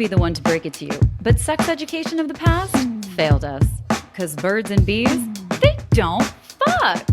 be the one to break it to you, but sex education of the past failed us. Because birds and bees, they don't fuck.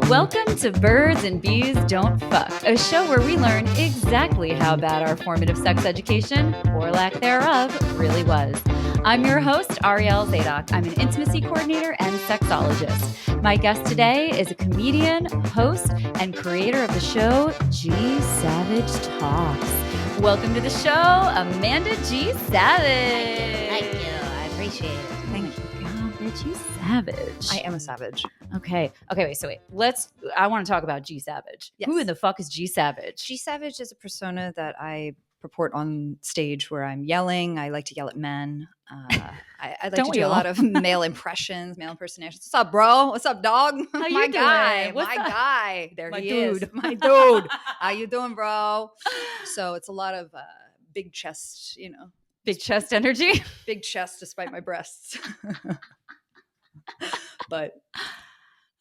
Welcome to Birds and Bees Don't Fuck, a show where we learn exactly how bad our formative sex education, or lack thereof, really was. I'm your host, Arielle Zadok. I'm an intimacy coordinator and sexologist. My guest today is a comedian, host, and creator of the show, G Savage Talks. Welcome to the show, Amanda G. Savage. Thank you. I appreciate it. Thank you. God, bitch, you savage. I am a savage. Okay, wait. I want to talk about G Savage. Yes. Who in the fuck is G Savage? G Savage is a persona that I purport on stage where I'm yelling. I like to yell at men. I like Don't to we do a all? lot of male impressions, male impersonations. What's up, bro? What's up, dog? How you my doing? guy. What's my up? guy. There My he dude. is. My dude. How you doing, bro? So it's a lot of big chest, Big chest energy. big chest despite my breasts. But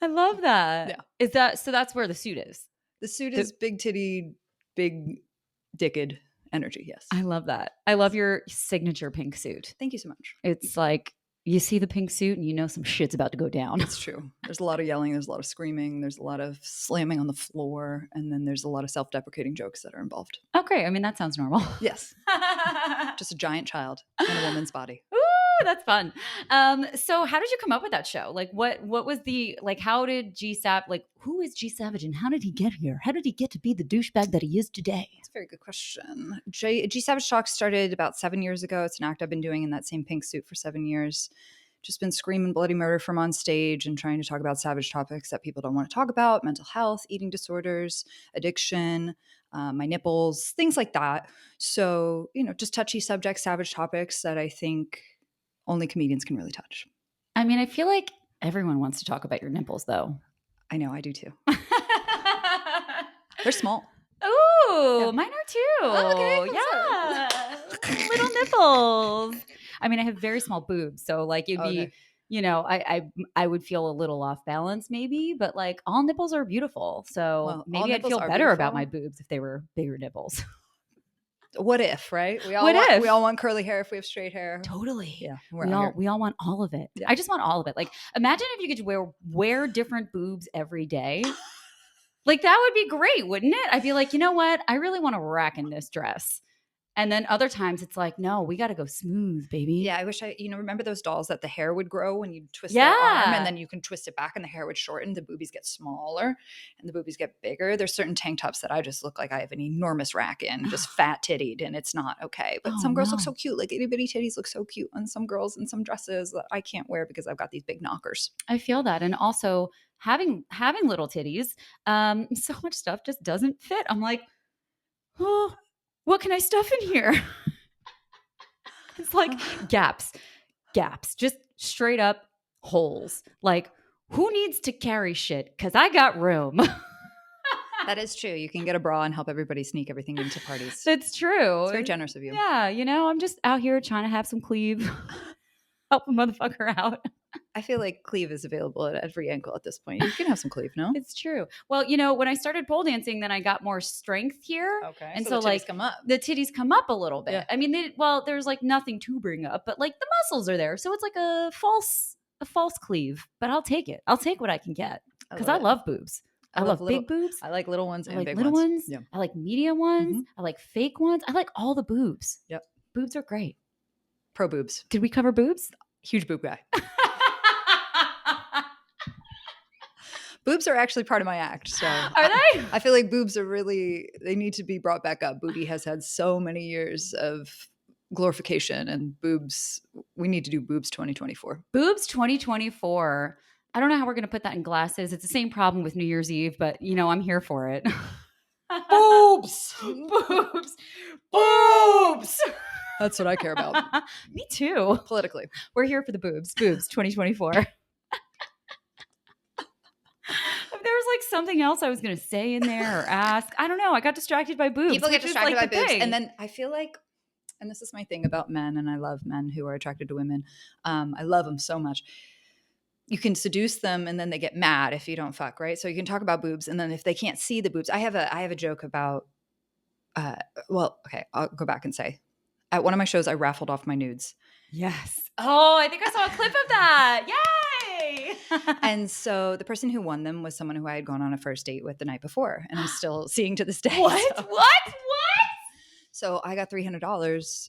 I love that. Yeah. Is that so? That's where the suit is. the suit is big titty, big dicked energy. Yes. I love that. I love your signature pink suit. Thank you so much. It's like you see the pink suit and you know some shit's about to go down. It's true. There's a lot of yelling. There's a lot of screaming. There's a lot of slamming on the floor. And then there's a lot of self-deprecating jokes that are involved. Okay, I mean that sounds normal. Yes. Just a giant child in a woman's body. Ooh, that's fun. So how did you come up with that show? Like what was the how did G Sav who is G Savage and how did he get here? How did he get to be the douchebag that he is today? That's a very good question. G Savage Talk started about 7 years ago. It's an act I've been doing in that same pink suit for 7 years. Just been screaming bloody murder from on stage and trying to talk about savage topics that people don't want to talk about: mental health, eating disorders, addiction, my nipples, things like that. So, just touchy subjects, savage topics that I think only comedians can really touch. I mean, I feel like everyone wants to talk about your nipples though. I know, I do too. They're small. Ooh, Yeah. mine are too. Oh, okay. Yeah. Little nipples. I mean, I have very small boobs, so it'd be, Okay. I would feel a little off balance maybe, but all nipples are beautiful. So Well, all maybe I'd nipples feel are better about my beautiful. boobs if they were bigger nipples. What if, right? We all What want, if? We all want curly hair if we have straight hair. Totally. Yeah. We all want all of it. Yeah. I just want all of it. Imagine if you could wear different boobs every day. That would be great, wouldn't it? I'd be like, you know what? I really want to rack in this dress. And then other times it's like, no, we got to go smooth, baby. Yeah, I wish remember those dolls that the hair would grow when you twist their arm Yeah. and then you can twist it back and the hair would shorten, the boobies get smaller and the boobies get bigger. There's certain tank tops that I just look like I have an enormous rack in, just fat tittied, and it's not okay. But Oh, some girls look no. so cute, itty bitty titties look so cute on some girls in some dresses that I can't wear because I've got these big knockers. I feel that. And also having little titties, so much stuff just doesn't fit. I'm like, oh, what can I stuff in here? It's gaps, just straight up holes. Who needs to carry shit? Because I got room. That is true. You can get a bra and help everybody sneak everything into parties. It's true. It's very generous of you. Yeah, I'm just out here trying to have some cleave. Help a motherfucker out. I feel like cleave is available at every ankle at this point. You can have some cleave, no? It's true. Well, when I started pole dancing, then I got more strength here. Okay. And so so, the titties come up. the titties come up a little bit. Yeah. I mean, there's nothing to bring up, but the muscles are there. So it's a false cleave, but I'll take it. I'll take what I can get because I it. love boobs. I love little- big boobs. I like little ones I and like big little ones. Yeah. I like medium ones. Mhm. I like fake ones. I like all the boobs. Yep. Boobs are great. Pro boobs. Did we cover boobs? Huge boob guy. Boobs are actually part of my act. So Are they? I feel like boobs are they need to be brought back up. Booby has had so many years of glorification, and boobs, we need to do boobs 2024. Boobs 2024. I don't know how we're going to put that in glasses. It's the same problem with New Year's Eve, but I'm here for it. Boobs! Boobs. Boobs. That's what I care about Me too. politically. We're here for the boobs. Boobs 2024. If there was something else I was going to say in there or ask, I don't know. I got distracted by boobs. People get which is, distracted by the boobs. thing. And then I feel like, and this is my thing about men, and I love men who are attracted to women. I love them so much. You can seduce them and then they get mad if you don't fuck, right? So you can talk about boobs, and then if they can't see the boobs, I have a joke about well, okay, I'll go back and say, at one of my shows, I raffled off my nudes. Yes. Oh, I think I saw a clip of that. Yay! And so the person who won them was someone who I had gone on a first date with the night before, and I'm still seeing to this day. What? So. What? So I got $300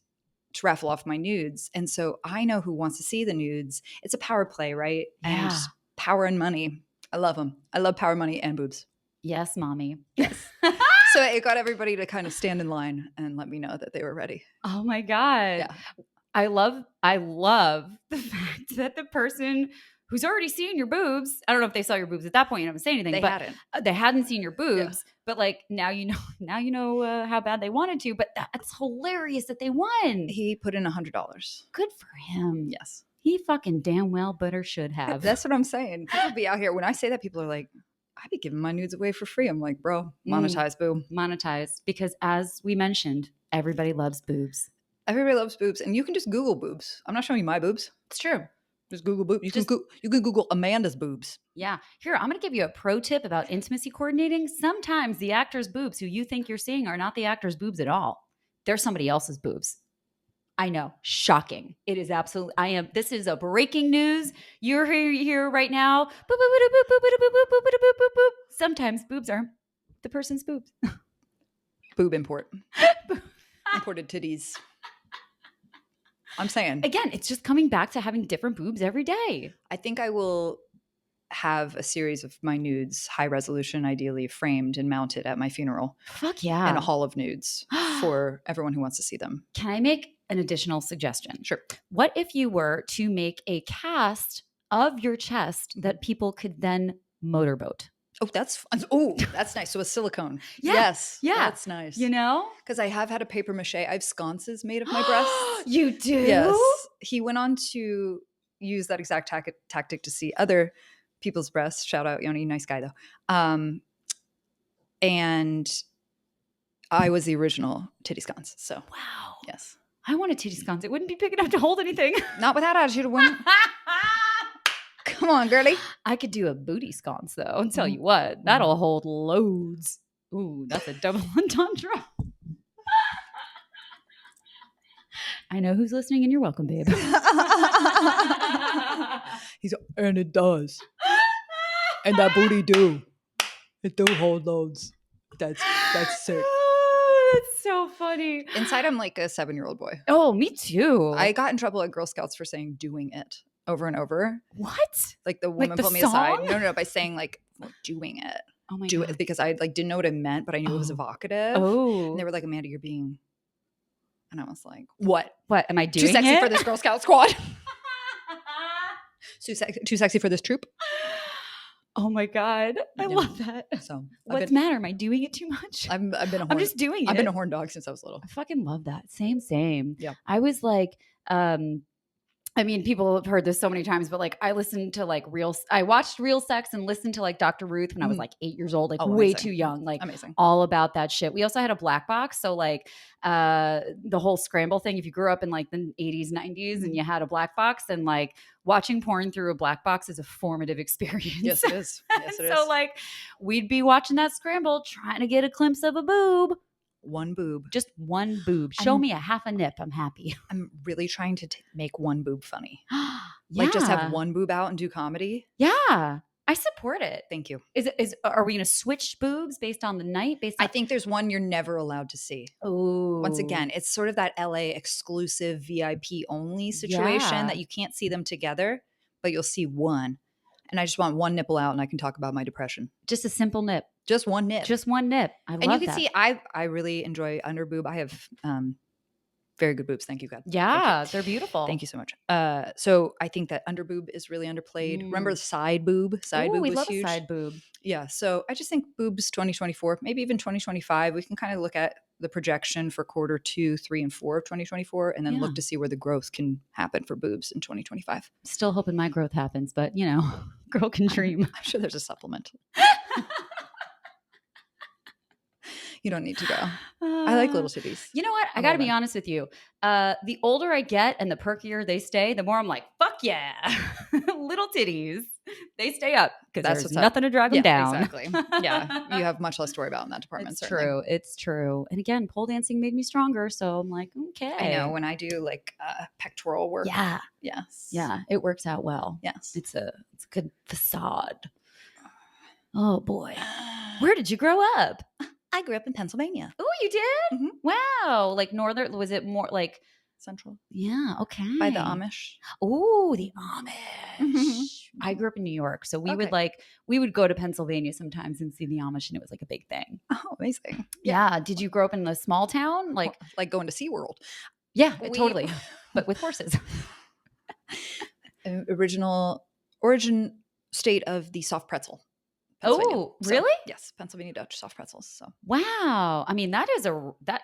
to raffle off my nudes. And so I know who wants to see the nudes. It's a power play, right? Yeah. And power and money. I love them. I love power, money, and boobs. Yes, mommy. Yes. So it got everybody to kind of stand in line and let me know that they were ready. Oh my God. Yeah. I love the fact that the person who's already seen your boobs, I don't know if they saw your boobs at that point, you didn't say anything, but they hadn't seen your boobs, but like now you know how bad they wanted to, but that's hilarious that they won. He put in $100. Good for him. Yes. He fucking damn well better should have. That's what I'm saying. People be out here. When I say that, people are like, I'd be giving my nudes away for free. I'm like, bro, monetize, boo. Monetize. Because as we mentioned, everybody loves boobs. Everybody loves boobs. And you can just Google boobs. I'm not showing you my boobs. It's true. Just Google boobs. You can Google Amanda's boobs. Yeah. Here, I'm going to give you a pro tip about intimacy coordinating. Sometimes the actor's boobs who you think you're seeing are not the actor's boobs at all. They're somebody else's boobs. I know. Shocking. It is absolutely, this is a breaking news. You're here right now. Sometimes boobs are the person's boobs. Boob import. Imported titties. I'm saying. Again, it's just coming back to having different boobs every day. I think I will have a series of my nudes, high resolution, ideally framed and mounted at my funeral. Fuck yeah. In a hall of nudes for everyone who wants to see them. Can I make an additional suggestion? Sure. What if you were to make a cast of your chest that people could then motorboat? Oh, that's fun. Oh, that's nice. So a silicone. Yeah. Yes. Yeah. That's nice. You know? Because I have had a paper mache. I have sconces made of my breasts. You do? Yes. He went on to use that exact tactic to see other people's breasts. Shout out, Yoni. Nice guy, though. And I was the original titty sconce. So, wow. Yes. I want a titty sconce. It wouldn't be big enough to hold anything. Not with that attitude, it wouldn't. Come on, girly. I could do a booty sconce, though. I'll tell you what. That'll hold loads. Ooh, that's a double entendre. I know who's listening, and you're welcome, babe. He's and it does. And that booty do. It do hold loads. That's sick. That's so funny. Inside, I'm like a 7-year-old boy. Oh, me too. I got in trouble at Girl Scouts for saying doing it over and over. What? Like the woman pulled me aside. No, by saying like doing it. Oh my do God. it because I like didn't know what it meant, but I knew it was evocative. Oh. And they were like, Amanda, you're being. And I was like, what? What am I doing? Too sexy for this Girl Scout squad. Too sexy for this troop. Oh my God. I love that. So what's the matter? Am I doing it too much? I'm just doing it. I've been a horn dog since I was little. I fucking love that. Same. Yeah. I was like, I mean, people have heard this so many times, but like I listened to like I watched Real Sex and listened to like Dr. Ruth when I was like 8 years old, like way too young, like amazing. All about that shit. We also had a black box. So like the whole scramble thing, if you grew up in like the 80s, 90s and you had a black box, and like watching porn through a black box is a formative experience. Yes, it is. Yes, it is. So like we'd be watching that scramble trying to get a glimpse of a boob. One boob. Just one boob. Show me a half a nip. I'm happy. I'm really trying to make one boob funny. Like just have one boob out and do comedy. Yeah. I support it. Thank you. Are we going to switch boobs based on the night? I think there's one you're never allowed to see. Oh. Once again, it's sort of that LA exclusive VIP only situation that you can't see them together, but you'll see one. And I just want one nipple out and I can talk about my depression. Just a simple nip. Just one nip. Just one nip. I love that. And you can see I really enjoy under boob. I have very good boobs. Thank you, God. Yeah, they're beautiful. Thank you so much. So I think that under boob is really underplayed. Remember side boob? Side boob was love huge. Side boob. Yeah. So I just think boobs 2024, maybe even 2025. We can kind of look at the projection for quarter 2, 3, and 4 of 2024, and then look to see where the growth can happen for boobs in 2025. Still hoping my growth happens, but you know, girl can dream. I'm sure there's a supplement. You don't need to go. I like little titties. You know what? I got to be honest with you. The older I get and the perkier they stay, the more I'm like, fuck yeah. Little titties. They stay up because That's there's what's up. nothing to drag them down. Exactly. Yeah. You have much less to worry about in that department. It's certainly. true. It's true. And again, pole dancing made me stronger. So I'm like, okay. I know when I do like pectoral work. Yeah. Yes. Yeah. It works out well. Yes. It's a good facade. Oh boy. Where did you grow up? I grew up in Pennsylvania. Oh, you did? Mhm. Wow. Like northern, was it more like Central. Yeah, okay. By the Amish. Oh, the Amish. I grew up in New York, so we would go to Pennsylvania sometimes and see the Amish, and it was like a big thing. Oh, amazing. Yeah. Did you grow up in a small town? Like going to SeaWorld. Yeah, totally. But with horses. Origin state of the soft pretzel. Oh, really? Yes, Pennsylvania Dutch soft pretzels. So wow. I mean, that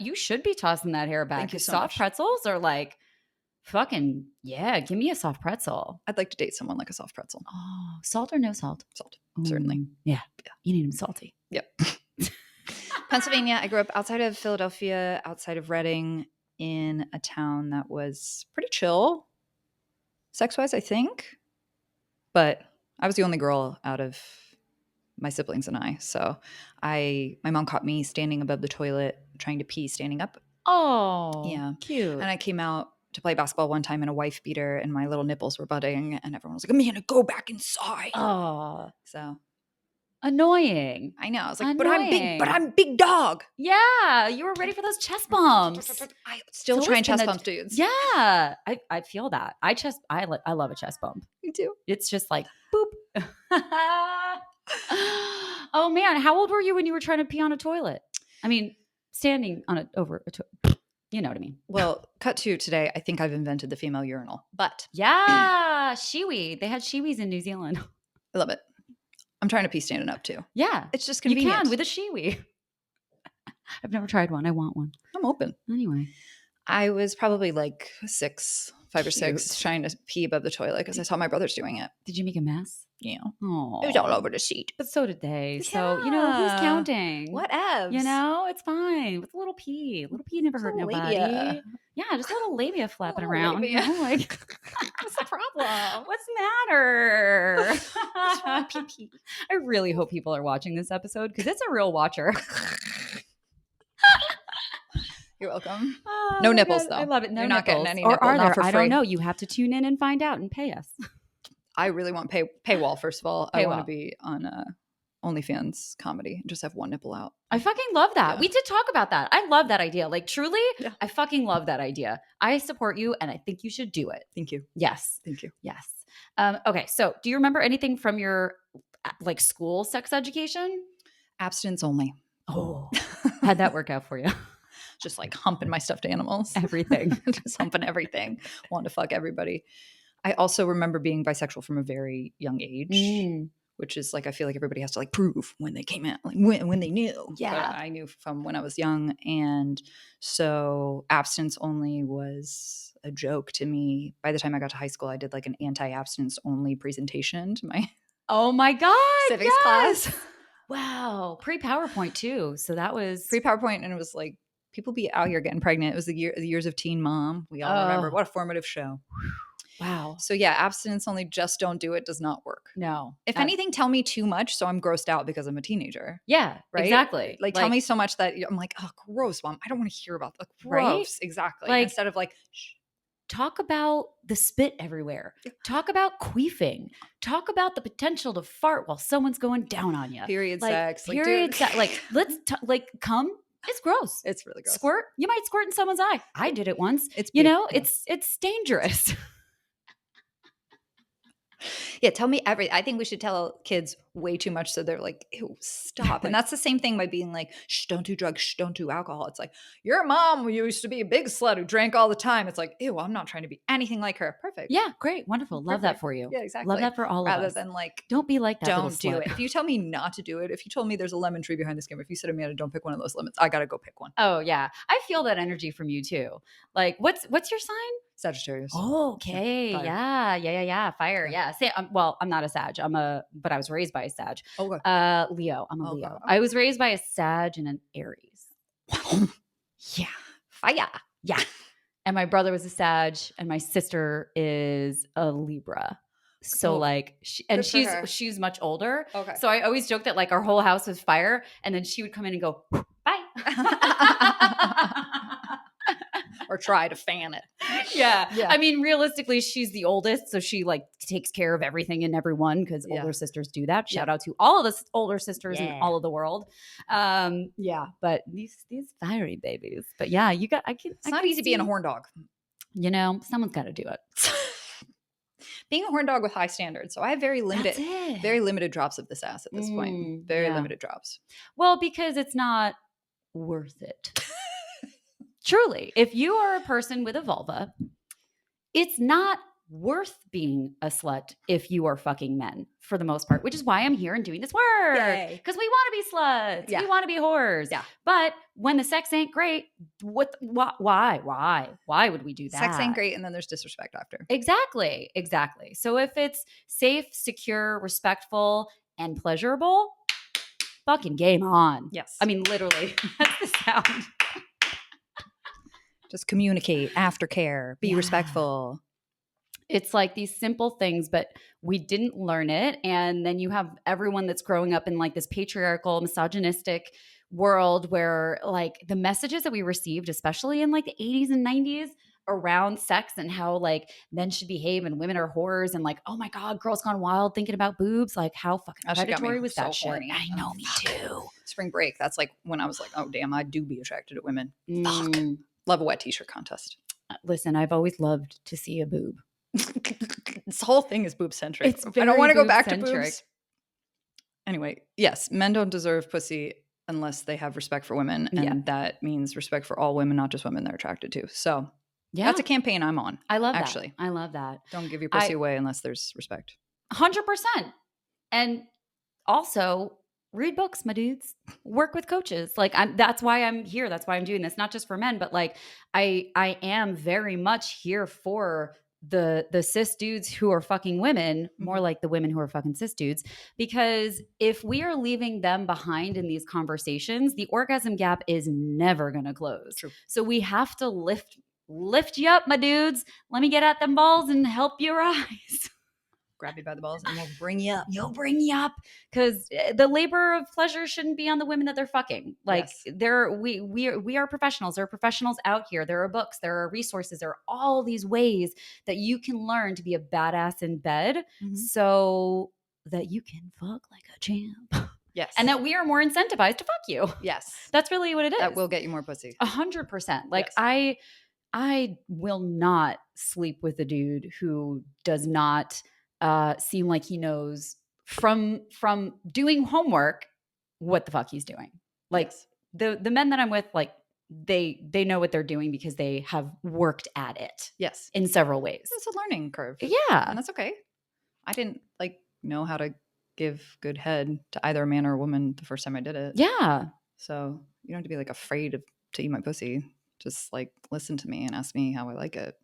you should be tossing that hair back. Thank you so soft much. pretzels are like fucking give me a soft pretzel. I'd like to date someone like a soft pretzel. Oh, salt or no salt? Salt, certainly. Yeah. You need them salty. Yep. Pennsylvania. I grew up outside of Philadelphia, outside of Reading, in a town that was pretty chill, sex-wise, I think. But I was the only girl out of my siblings and I. So my mom caught me standing above the toilet trying to pee standing up. Oh, yeah. Cute. And I came out to play basketball one time in a wife beater and my little nipples were budding and everyone was like, Amanda, go back inside. Oh, so annoying. I know. I was like, but I'm big dog. Yeah. You were ready for those chest bumps. I still trying chest bumps, dudes. Yeah. I feel that. I love a chest bump. Me too. It's just like boop. Oh man. How old were you when you were trying to pee on a toilet? I mean, standing on over a toilet. You know what I mean? Well, cut to today. I think I've invented the female urinal, but yeah, shiwi. They had shiwis in New Zealand. I love it. I'm trying to pee standing up too. Yeah. It's just convenient. You can with a shiwi. I've never tried one. I want one. I'm open. Anyway. I was probably like 5 or 6, Cute. trying to pee above the toilet because I saw my brothers doing it. Did you make a mess? Yeah. Oh, it was all over the seat. But so did they. Yeah. So, who's counting? Whatevs. It's fine. With a little pee. A little pee never hurt nobody. Labia. Yeah, just a little labia flapping little around. labia. Like, what's the problem? What's the matter? What's wrong with pee-pee? I really hope people are watching this episode because it's a real watcher. You're welcome. Oh, no nipples, though. I love it. No You're nipples. not getting any or nipple, are not there? for I free. don't know. You have to tune in and find out and pay us. I really want paywall, first of all. I want to Paywall. be on OnlyFans comedy and just have one nipple out. I fucking love that. Yeah. We did talk about that. I love that idea. Like truly, Yeah. I fucking love that idea. I support you and I think you should do it. Thank you. Yes. Thank you. Yes. Okay. So do you remember anything from your like school sex education? Abstinence only. Oh, how'd that work out for you? Just like humping my stuffed animals. Everything. Just humping everything. Wanting to fuck everybody. I also remember being bisexual from a very young age, which is like, I feel like everybody has to like prove when they came out, like when they knew. Yeah. But I knew from when I was young. And so abstinence only was a joke to me. By the time I got to high school, I did like an anti-abstinence only presentation to my Oh my God. civics yes. class. Wow. Pre-PowerPoint too. So that was Pre-PowerPoint, and it was like, people be out here getting pregnant. It was the years of Teen Mom. We all remember. What a formative show. wow. So yeah, abstinence only, just don't do it, does not work. No. If anything, tell me too much so I'm grossed out because I'm a teenager. Yeah, Right? exactly. Like tell me so much that I'm like, oh, gross, Mom. I don't want to hear about that. Gross. Right? Exactly. Like- Instead of like, shh. Talk about the spit everywhere. Talk about queefing. Talk about the potential to fart while someone's going down on you. Period sex. Like, Period dude. sex. Like, let's come. It's gross. It's really gross. Squirt. You might squirt in someone's eye. I did it once. It's you big, know, yeah. it's dangerous. Yeah, tell me everything. I think we should tell kids way too much so they're like, ew, stop. And that's the same thing by being like, shh, don't do drugs, shh, don't do alcohol. It's like, your mom used to be a big slut who drank all the time. It's like, ew, I'm not trying to be anything like her. Perfect. Yeah, great, wonderful. Love that Perfect. for you. Yeah, exactly. Love that for all of Rather us. than like, Don't be like that. don't little do slut. it. If you tell me not to do it, if you told me there's a lemon tree behind this camera, if you said to me, don't pick one of those lemons, I got to go pick one. Oh yeah, I feel that energy from you too. Like, what's your sign? Sagittarius. Oh, okay. Fire. Yeah. Fire. Yeah. Well, I'm not a Sag. But I was raised by a Sag. Okay. Leo. I'm a Okay. Leo. I was raised by a Sag and an Aries. Yeah. Fire. Yeah. and my brother was a Sag, and my sister is a Libra. So Oh, like, good for her. she's much older. Okay. So I always joke that like our whole house was fire, and then she would come in and go, bye. Or try to fan it. Yeah. Yeah. I mean, realistically, she's the oldest, so she like takes care of everything and everyone because Yeah. older sisters do that. Shout Yeah. out to all of the older sisters in Yeah. all of the world. Yeah, but these fiery babies. But yeah, you got. It's not easy being a horn dog. You know, someone's got to do it. Being a horn dog with high standards. So I have very That's it. limited drops of this ass at this point. Very yeah. limited drops. Well, because it's not worth it. Truly, if you are a person with a vulva, it's not worth being a slut if you are fucking men for the most part, which is why I'm here and doing this work. Yay. Because we want to be sluts. Yeah. We want to be whores. Yeah. But when the sex ain't great, why would we do that? Sex ain't great, and then there's disrespect after. Exactly. So if it's safe, secure, respectful, and pleasurable, fucking game on. Yes. I mean, literally, that's the sound. Just communicate, aftercare, be respectful. It's like these simple things, but we didn't learn it. And then you have everyone that's growing up in like this patriarchal, misogynistic world where like the messages that we received, especially in like the 80s and 90s around sex and how like men should behave and women are whores and like, oh my God, girls gone wild thinking about boobs. Like how fucking predatory was that shit? Horny. I know, me too. Spring break. That's like when I was like, oh damn, I do be attracted to women. Fuck. Love a wet t-shirt contest. Listen, I've always loved to see a boob. This whole thing is boob centric. It's I don't want to go back to boob-centric. boobs. Anyway, yes, men don't deserve pussy unless they have respect for women, and that means respect for all women, not just women they're attracted to. So that's a campaign I'm on. I love actually. that. I love that. Don't give your pussy away unless there's respect. 100%. And also read books, my dudes. Work with coaches. Like that's why I'm here. That's why I'm doing this. Not just for men, but like I am very much here for the cis dudes who are fucking women, more like the women who are fucking cis dudes. Because if we are leaving them behind in these conversations, the orgasm gap is never gonna close. True. So we have to lift you up, my dudes. Let me get at them balls and help you rise. Grab you by the balls and we'll bring you up. You'll bring you up because the labor of pleasure shouldn't be on the women that they're fucking. Like we are professionals. There are professionals out here. There are books. There are resources. There are all these ways that you can learn to be a badass in bed, so that you can fuck like a champ. Yes, and that we are more incentivized to fuck you. Yes, that's really what it is. That will get you more pussy. 100%. Like I will not sleep with a dude who does not seem like he knows from doing homework what the fuck he's doing. Like the men that I'm with, like they know what they're doing because they have worked at it. Yes, in several ways. It's a learning curve. Yeah, and that's okay. I didn't know how to give good head to either a man or a woman the first time I did it. Yeah, so you don't have to be like afraid to eat my pussy. Just like listen to me and ask me how I like it.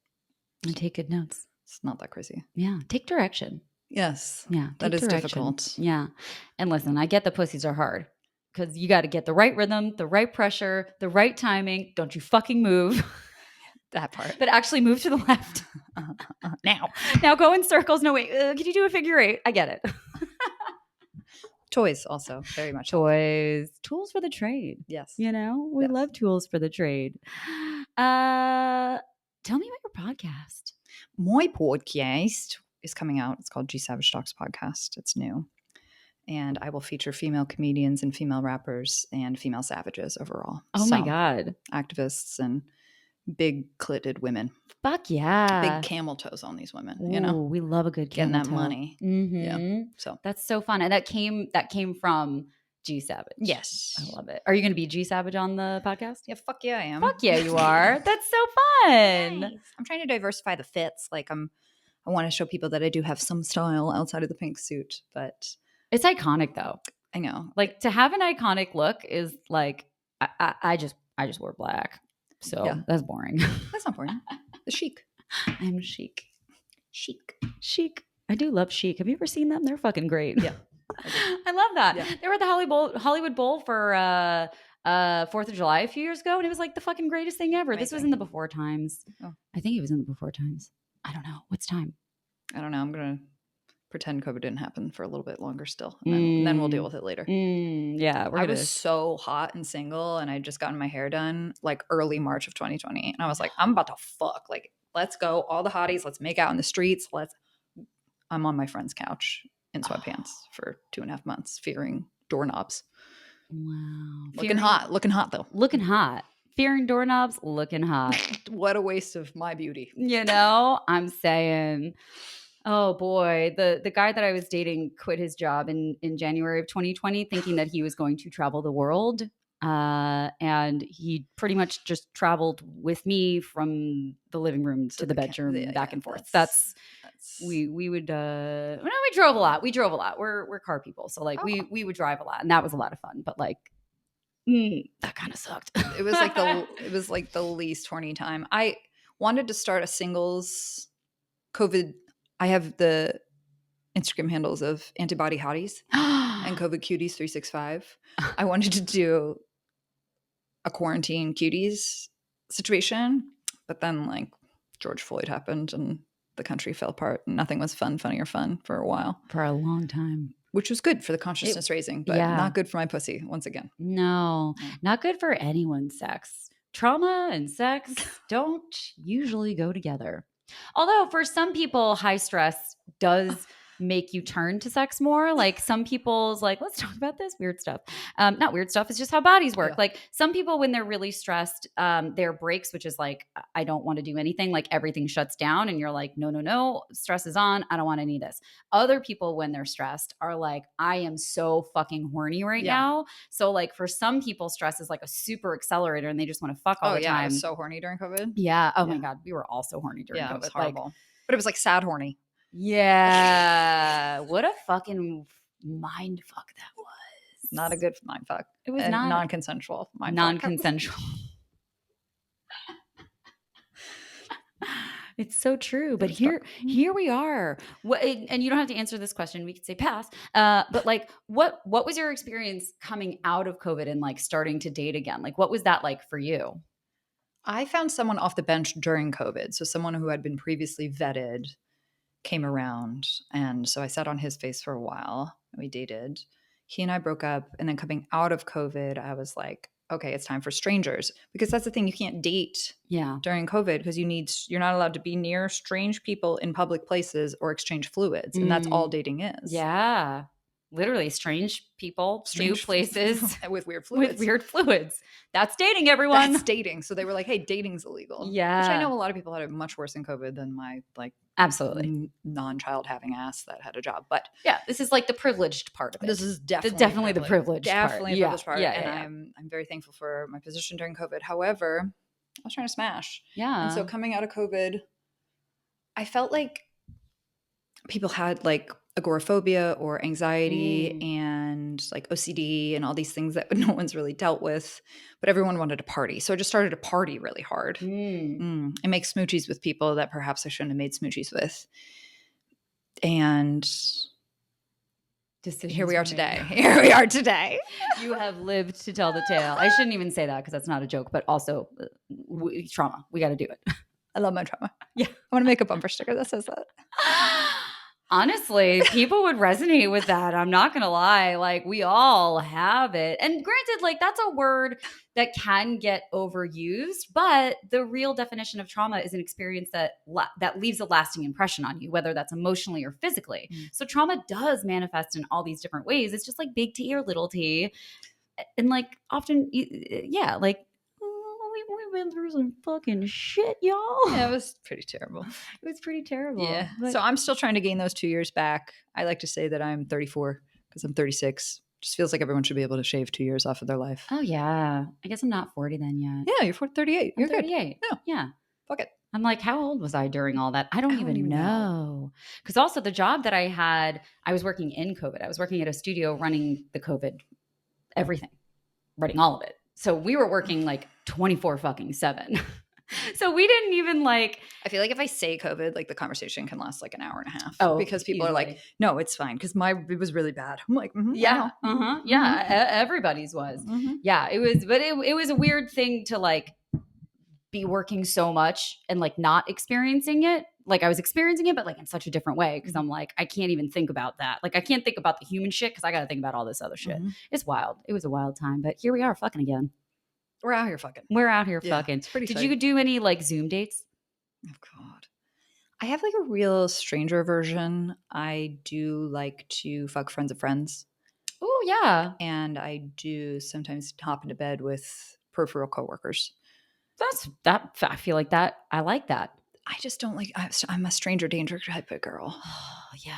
And take good notes. It's not that crazy. Yeah. Take direction. Yes. Yeah. That is difficult. Yeah. And listen, I get the pussies are hard because you got to get the right rhythm, the right pressure, the right timing. Don't you fucking move. That part. But actually move to the left. Now go in circles. No, wait. Could you do a figure eight? I get it. Toys also. Very much. Toys. Tools for the trade. Yes. You know, we love tools for the trade. Tell me about your podcast. My podcast is coming out. It's called G Savage Talks Podcast. It's new. And I will feature female comedians and female rappers and female savages overall. Oh my God. Activists and big clitted women. Fuck yeah. Big camel toes on these women. Ooh, you know, we love a good camel getting that toe. money. Mm-hmm. Yeah. So that's so fun. And that came from G Savage. Yes. I love it. Are you going to be G Savage on the podcast? Yeah, fuck yeah, I am. Fuck yeah, you are. That's so fun. Nice. I'm trying to diversify the fits. Like I want to show people that I do have some style outside of the pink suit, but it's iconic though. I know. Like to have an iconic look is like I just wore black. So that's boring. That's not boring. The chic. I'm chic. Chic. I do love Chic. Have you ever seen them? They're fucking great. Yeah. I love that. Yeah. They were at the Hollywood Bowl for 4th of July a few years ago, and it was like the fucking greatest thing ever. This was in the before times. Oh. I think it was in the before times. I don't know. What's time? I don't know. I'm going to pretend COVID didn't happen for a little bit longer still. And then we'll deal with it later. Yeah. I was so hot and single, and I'd just gotten my hair done like early March of 2020. And I was like, I'm about to fuck. Like, let's go. All the hotties. Let's make out in the streets. I'm on my friend's couch in sweatpants for 2.5 months, fearing doorknobs. Wow. Looking hot though. Looking hot. Fearing doorknobs, looking hot. What a waste of my beauty. You know, I'm saying, oh boy, the guy that I was dating quit his job in January of 2020, thinking that he was going to travel the world. And he pretty much just traveled with me from the living room to the bedroom, back and forth. We would we drove a lot. We're car people, so like we would drive a lot, and that was a lot of fun. But like, that kind of sucked. It was like the least horny time. I wanted to start a singles COVID. I have the Instagram handles of Antibody Hotties and COVID Cuties 365. I wanted to do a quarantine cuties situation, but then like George Floyd happened and the country fell apart. Nothing was funny or fun for a while. For a long time. Which was good for the consciousness raising, but not good for my pussy, once again. No, not good for anyone's sex. Trauma and sex don't usually go together. Although for some people, high stress does make you turn to sex more. Like some people's like, let's talk about this weird stuff. Not weird stuff. It's just how bodies work. Yeah. Like some people, when they're really stressed, their breaks, which is like, I don't want to do anything. Like everything shuts down and you're like, no, stress is on. I don't want any of this. Other people, when they're stressed, are like, I am so fucking horny right now. So like for some people, stress is like a super accelerator and they just want to fuck all the time. I was so horny during COVID. Yeah. Oh my God. We were all so horny during COVID. It was horrible. But it was like sad horny. Yeah. What a fucking mind fuck that was. Not a good mind fuck. It was not non-consensual mind non-consensual. It's so true. But here we are. And you don't have to answer this question. We could say pass. But like, what was your experience coming out of COVID and like starting to date again? Like, what was that like for you? I found someone off the bench during COVID. So someone who had been previously vetted came around, and so I sat on his face for a while and we dated. He and I broke up, and then coming out of COVID, I was like, okay, it's time for strangers, because that's the thing, you can't date during COVID because you're not allowed to be near strange people in public places or exchange fluids, and that's all dating is. Yeah. Literally strange people, new places with weird fluids. That's dating, everyone. That's dating. So they were like, hey, dating's illegal. Yeah. Which I know a lot of people had it much worse in COVID than my like absolutely non-child having ass that had a job. But yeah, this is like the privileged part of it. This is definitely the privileged part. Definitely the privileged part. And I'm very thankful for my position during COVID. However, I was trying to smash. Yeah. And so coming out of COVID, I felt like people had like agoraphobia or anxiety and like OCD and all these things that no one's really dealt with, but everyone wanted to party. So I just started to party really hard and make smoochies with people that perhaps I shouldn't have made smoochies with. And here we are today. You have lived to tell the tale. I shouldn't even say that because that's not a joke, but also trauma. We got to do it. I love my trauma. Yeah. I want to make a bumper sticker that says that. Honestly, people would resonate with that. I'm not going to lie. Like, we all have it. And granted, like, that's a word that can get overused, but the real definition of trauma is an experience that leaves a lasting impression on you, whether that's emotionally or physically. So trauma does manifest in all these different ways. It's just like big T or little t. And like often, like, we've been through some fucking shit, y'all. Yeah, it was pretty terrible. It was pretty terrible. Yeah. So I'm still trying to gain those 2 years back. I like to say that I'm 34 because I'm 36. Just feels like everyone should be able to shave 2 years off of their life. Oh, yeah. I guess I'm not 40 then yet. Yeah, you're 38. You're 38. Good. Yeah. Fuck it. I'm like, how old was I during all that? I don't even know. Because also the job that I had, I was working in COVID. I was working at a studio running the COVID, everything, running all of it. So we were working like 24 fucking 7. So we didn't even like. I feel like if I say COVID, like the conversation can last like an hour and a half. Oh, because people are like, easily. no, it's fine. Because it was really bad. I'm like, I Yeah. know. Yeah. Everybody's was. Mhm. Yeah. It was, but it was a weird thing to like be working so much and like not experiencing it. Like I was experiencing it, but like in such a different way. Cause I'm like, I can't even think about that. Like I can't think about the human shit because I got to think about all this other shit. Mhm. It's wild. It was a wild time, but here we are fucking again. We're out here fucking. We're out here Yeah, fucking. it's pretty Did tight. you do any like Zoom dates? Oh God. I have like a real stranger version. I do like to fuck friends of friends. Oh yeah. And I do sometimes hop into bed with peripheral coworkers. I feel like that. I like that. I just don't like, I'm a stranger danger type of girl. Oh yeah.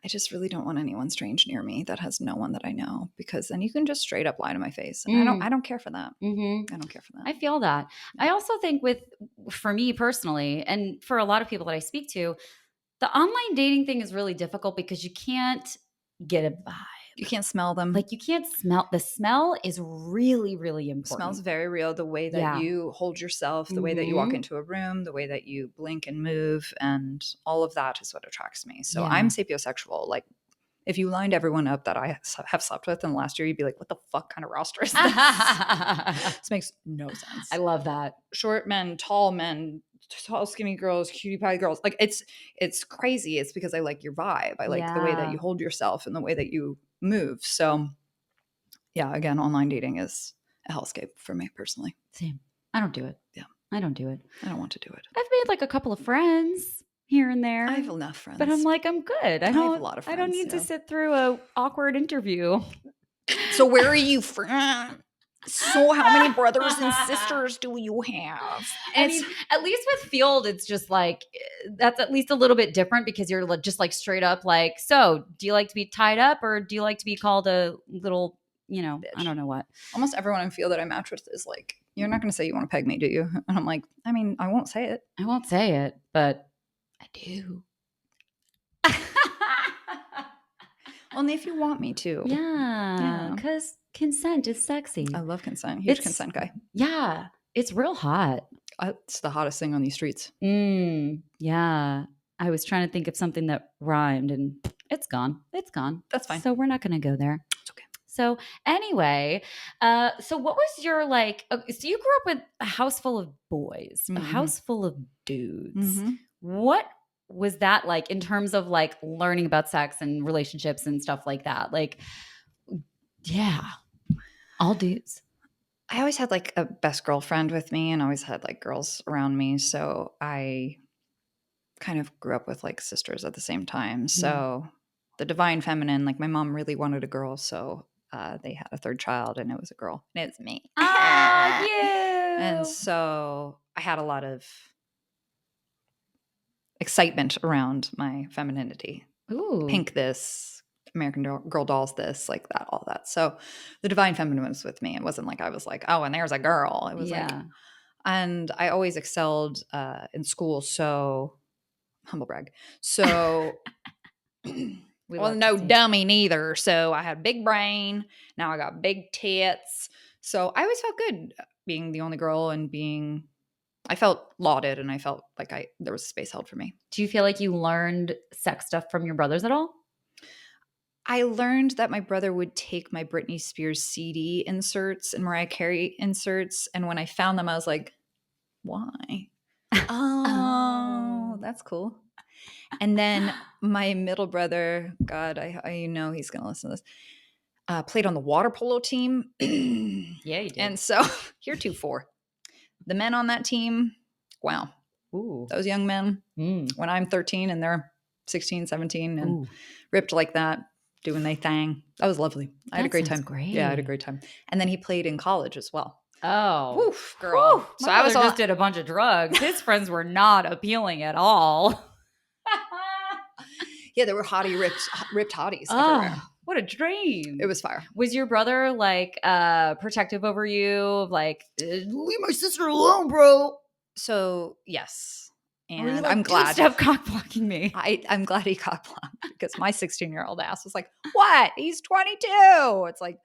I just really don't want anyone strange near me that has no one that I know, because then you can just straight up lie to my face. And I don't care for that. Mm-hmm. I don't care for that. I feel that. I also think for me personally, and for a lot of people that I speak to, the online dating thing is really difficult because you can't get a vibe. You can't smell them. Like you can't smell. The smell is really, really important. Smells very real. The way that you hold yourself, the way that you walk into a room, the way that you blink and move, and all of that is what attracts me. So I'm sapiosexual. Like if you lined everyone up that I have slept with in the last year, you'd be like, what the fuck kind of roster is this? This makes no sense. I love that. Short men, tall, skinny girls, cutie pie girls. Like it's crazy. It's because I like your vibe. I like the way that you hold yourself and the way that you move. So yeah, again, online dating is a hellscape for me personally. Same. I don't do it. Yeah. I don't do it. I don't want to do it. I've made like a couple of friends here and there. I have enough friends. But I'm like, I'm good. I have a lot of friends. I don't need to sit through a awkward interview. So where are you from? So how many brothers and sisters do you have? I mean, at least with Field, it's just like, that's at least a little bit different because you're just like straight up like, so do you like to be tied up or do you like to be called a little, bitch. I don't know what. Almost everyone I feel that I match with is like, you're not going to say you want to peg me, do you? And I'm like, I mean, I won't say it. I won't say it, but I do. Only if you want me to. Yeah. Because consent is sexy. I love consent. Huge consent guy. Yeah. It's real hot. It's the hottest thing on these streets. Yeah. I was trying to think of something that rhymed and it's gone. It's gone. That's fine. So we're not going to go there. It's okay. So anyway, so what was your like, so you grew up with a house full of boys, a house full of dudes. What was that like in terms of like learning about sex and relationships and stuff like that? Like, yeah, all dudes. I always had like a best girlfriend with me and always had like girls around me. So I kind of grew up with like sisters at the same time. So the divine feminine, like my mom really wanted a girl. So they had a third child and it was a girl. And it's me. Oh, you. And so I had a lot of excitement around my femininity. Ooh. Pink this, American Girl dolls this, like that, all that. So the divine feminine was with me. It wasn't like I was like, oh, and there's a girl. It was like, and I always excelled in school. So humble brag. So well, no dummy neither. So I had big brain. Now I got big tits. So I always felt good being the only girl and I felt lauded and I felt like there was space held for me. Do you feel like you learned sex stuff from your brothers at all? I learned that my brother would take my Britney Spears CD inserts and Mariah Carey inserts. And when I found them, I was like, why? Oh, that's cool. And then my middle brother, God, I know he's going to listen to this, played on the water polo team. Yeah, you did. And so heretofore, the men on that team, wow. Ooh. Those young men, when I'm 13 and they're 16, 17 and ripped like that, doing their thing. That was lovely. I had a great time. Great. Yeah, I had a great time. And then he played in college as well. Oh. Woof, girl. Woof. So I just did a bunch of drugs. His friends were not appealing at all. Yeah, there were ripped hotties everywhere. What a dream. It was fire. Was your brother like protective over you? Like, leave my sister alone, bro. So, yes. And like, I'm glad. Stop cock blocking me. I'm glad he cock blocked because my 16-year-old ass was like, what? He's 22. It's like,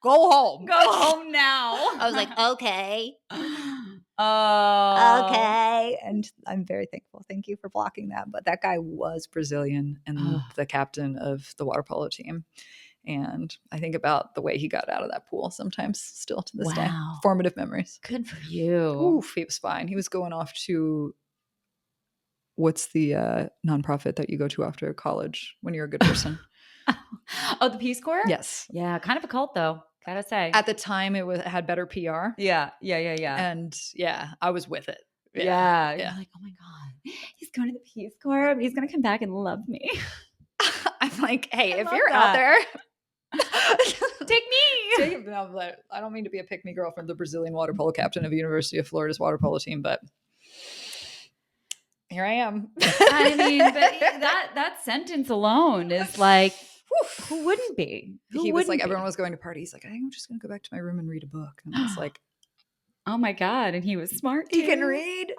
go home. Go home now. I was like, okay. Oh. Okay. And I'm very thankful. Thank you for blocking that. But that guy was Brazilian and the captain of the water polo team. And I think about the way he got out of that pool sometimes still to this day. Wow. Formative memories. Good for you. Oof, he was fine. He was going off to what's the nonprofit that you go to after college when you're a good person? Oh, the Peace Corps? Yes. Yeah, kind of a cult though, gotta say. At the time, it had better PR. Yeah. And yeah, I was with it. Yeah. Yeah. You're like, oh my God, he's going to the Peace Corps. He's going to come back and love me. I'm like, hey, I if love you're out there, take me. No, but I don't mean to be a pick-me girl from the Brazilian water polo captain of University of Florida's water polo team, but here I am. I mean, but that sentence alone is like, who wouldn't be? He was like, everyone was going to party. He's like, I'm just going to go back to my room and read a book. And I was like, oh my God. And he was smart. he too. can read.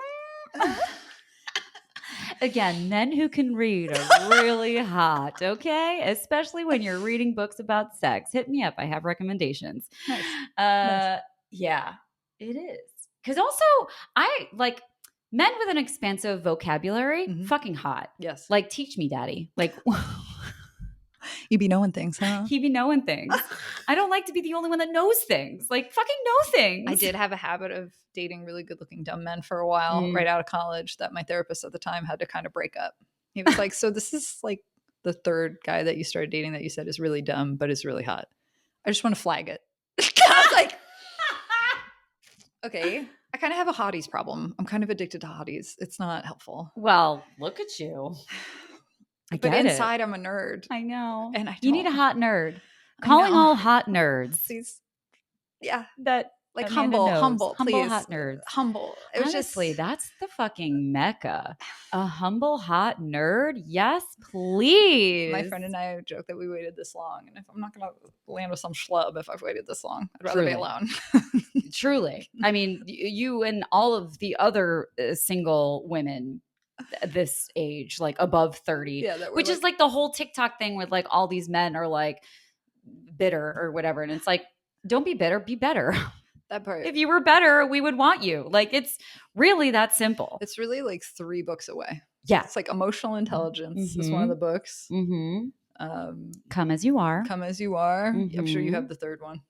Again, men who can read are really hot, okay? Especially when you're reading books about sex. Hit me up. I have recommendations. Nice. Yeah, it is. Because also, I like men with an expansive vocabulary, fucking hot. Yes. Like, teach me, daddy. Like, you be knowing things, huh? he be knowing things. I don't like to be the only one that knows things. Like, fucking know things. I did have a habit of dating really good looking dumb men for a while right out of college that my therapist at the time had to kind of break up. He was like, so this is like the third guy that you started dating that you said is really dumb, but is really hot. I just want to flag it. I was like, okay, I kind of have a hotties problem. I'm kind of addicted to hotties. It's not helpful. Well, look at you. But inside, I'm a nerd. I know. And you need a hot nerd. Calling all hot nerds. Please. Yeah. That like Amanda humble, please. Hot nerds. Humble. It was Honestly, that's the fucking mecca. A humble hot nerd? Yes, please. My friend and I joke that we waited this long. And if I'm not going to land with some schlub if I've waited this long, I'd rather be alone. Truly. I mean, you and all of the other single women this age, like above 30, which is like the whole TikTok thing with like all these men are like bitter or whatever. And it's like, don't be bitter, be better. That part. If you were better, we would want you. Like, it's really that simple. It's really like 3 books away. Yeah. It's like Emotional Intelligence is one of the books. Come As You Are. Come As You Are. I'm sure you have the third one.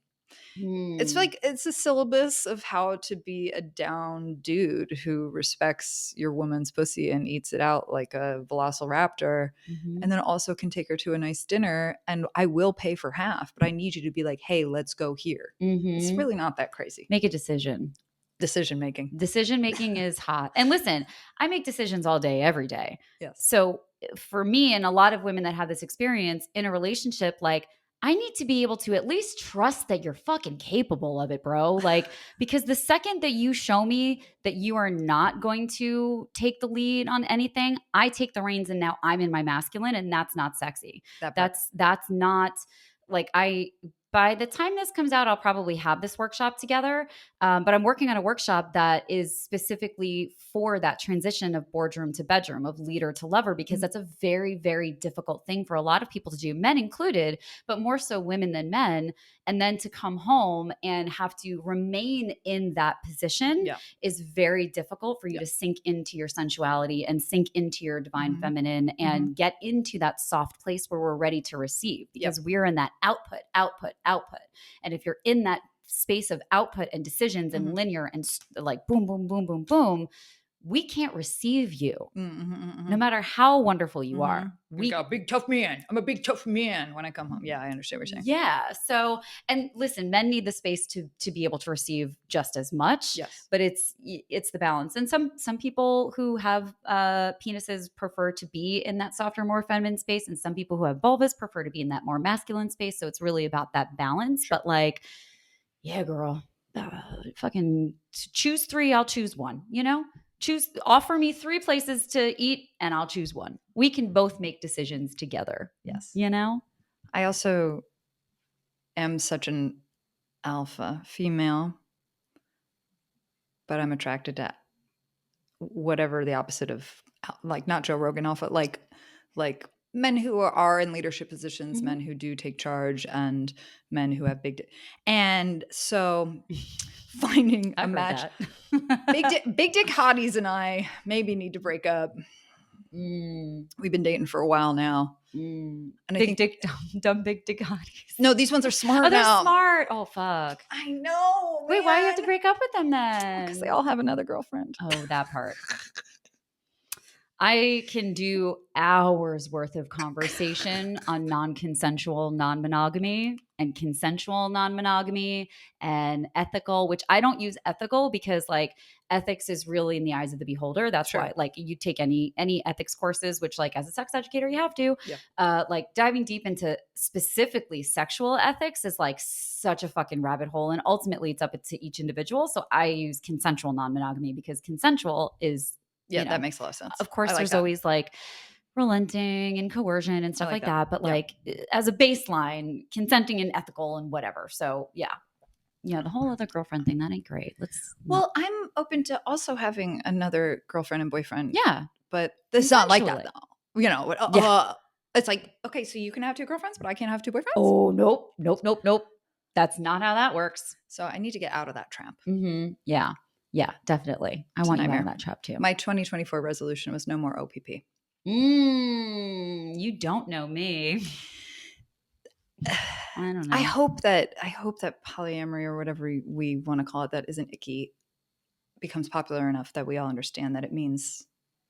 It's like, it's a syllabus of how to be a down dude who respects your woman's pussy and eats it out like a velociraptor, and then also can take her to a nice dinner, and I will pay for half, but I need you to be like, hey, let's go here. It's really not that crazy. Make a decision. Decision making is hot. And listen, I make decisions all day, every day. Yes. So for me and a lot of women that have this experience in a relationship, like, I need to be able to at least trust that you're fucking capable of it, bro. Like, because the second that you show me that you are not going to take the lead on anything, I take the reins and now I'm in my masculine, and that's not sexy. That's not like, by the time this comes out, I'll probably have this workshop together. But I'm working on a workshop that is specifically for that transition of boardroom to bedroom, of leader to lover, because that's a very, very difficult thing for a lot of people to do, men included, but more so women than men. And then to come home and have to remain in that position is very difficult for you to sink into your sensuality and sink into your divine feminine and get into that soft place where we're ready to receive, because we're in that output. And if you're in that space of output and decisions and linear and like boom, boom, boom, boom, boom, we can't receive you no matter how wonderful you are. We got a big tough man. I'm a big tough man when I come home. Yeah, I understand what you're saying. Yeah. So, and listen, men need the space to be able to receive just as much. Yes. But it's the balance. And some people who have penises prefer to be in that softer, more feminine space, and some people who have vulvas prefer to be in that more masculine space. So it's really about that balance. But like, yeah, girl, fucking choose 3. I'll choose 1. Offer me 3 places to eat and I'll choose 1. We can both make decisions together. Yes. I also am such an alpha female, but I'm attracted to whatever the opposite of, like, not Joe Rogan alpha, like men who are in leadership positions, men who do take charge, and men who have big and so finding a I've heard match. that. Big dick hotties and I maybe need to break up. We've been dating for a while now. And I Big think dick, dumb big dick hotties. no, these ones are smart Oh, they're now. smart. Oh, fuck. I know. Wait, why do you have to man. break up with them then? Because they all have another girlfriend. Oh, that part. I can do hours worth of conversation on non-consensual non-monogamy and consensual non-monogamy and ethical, which I don't use ethical because like ethics is really in the eyes of the beholder. That's Sure. why like you take any ethics courses, which like as a sex educator you have to. Yeah. Like diving deep into specifically sexual ethics is like such a fucking rabbit hole, and ultimately it's up to each individual. So I use consensual non-monogamy because consensual is That makes a lot of sense. of course, like there's that. always like relenting and coercion and stuff like that. But Yeah. like as a baseline, consenting and ethical and whatever. So yeah. The whole other girlfriend thing, that ain't great. Well, I'm open to also having another girlfriend and boyfriend. Yeah. But it's not like that though. Yeah. It's like, okay, so you can have two girlfriends, but I can't have two boyfriends? Oh, nope. That's not how that works. So I need to get out of that trap. Mm-hmm. Yeah, definitely. I want you out of that trap too. My 2024 resolution was no more OPP. You don't know me. I don't know. I hope that polyamory or whatever we want to call it that isn't icky becomes popular enough that we all understand that it means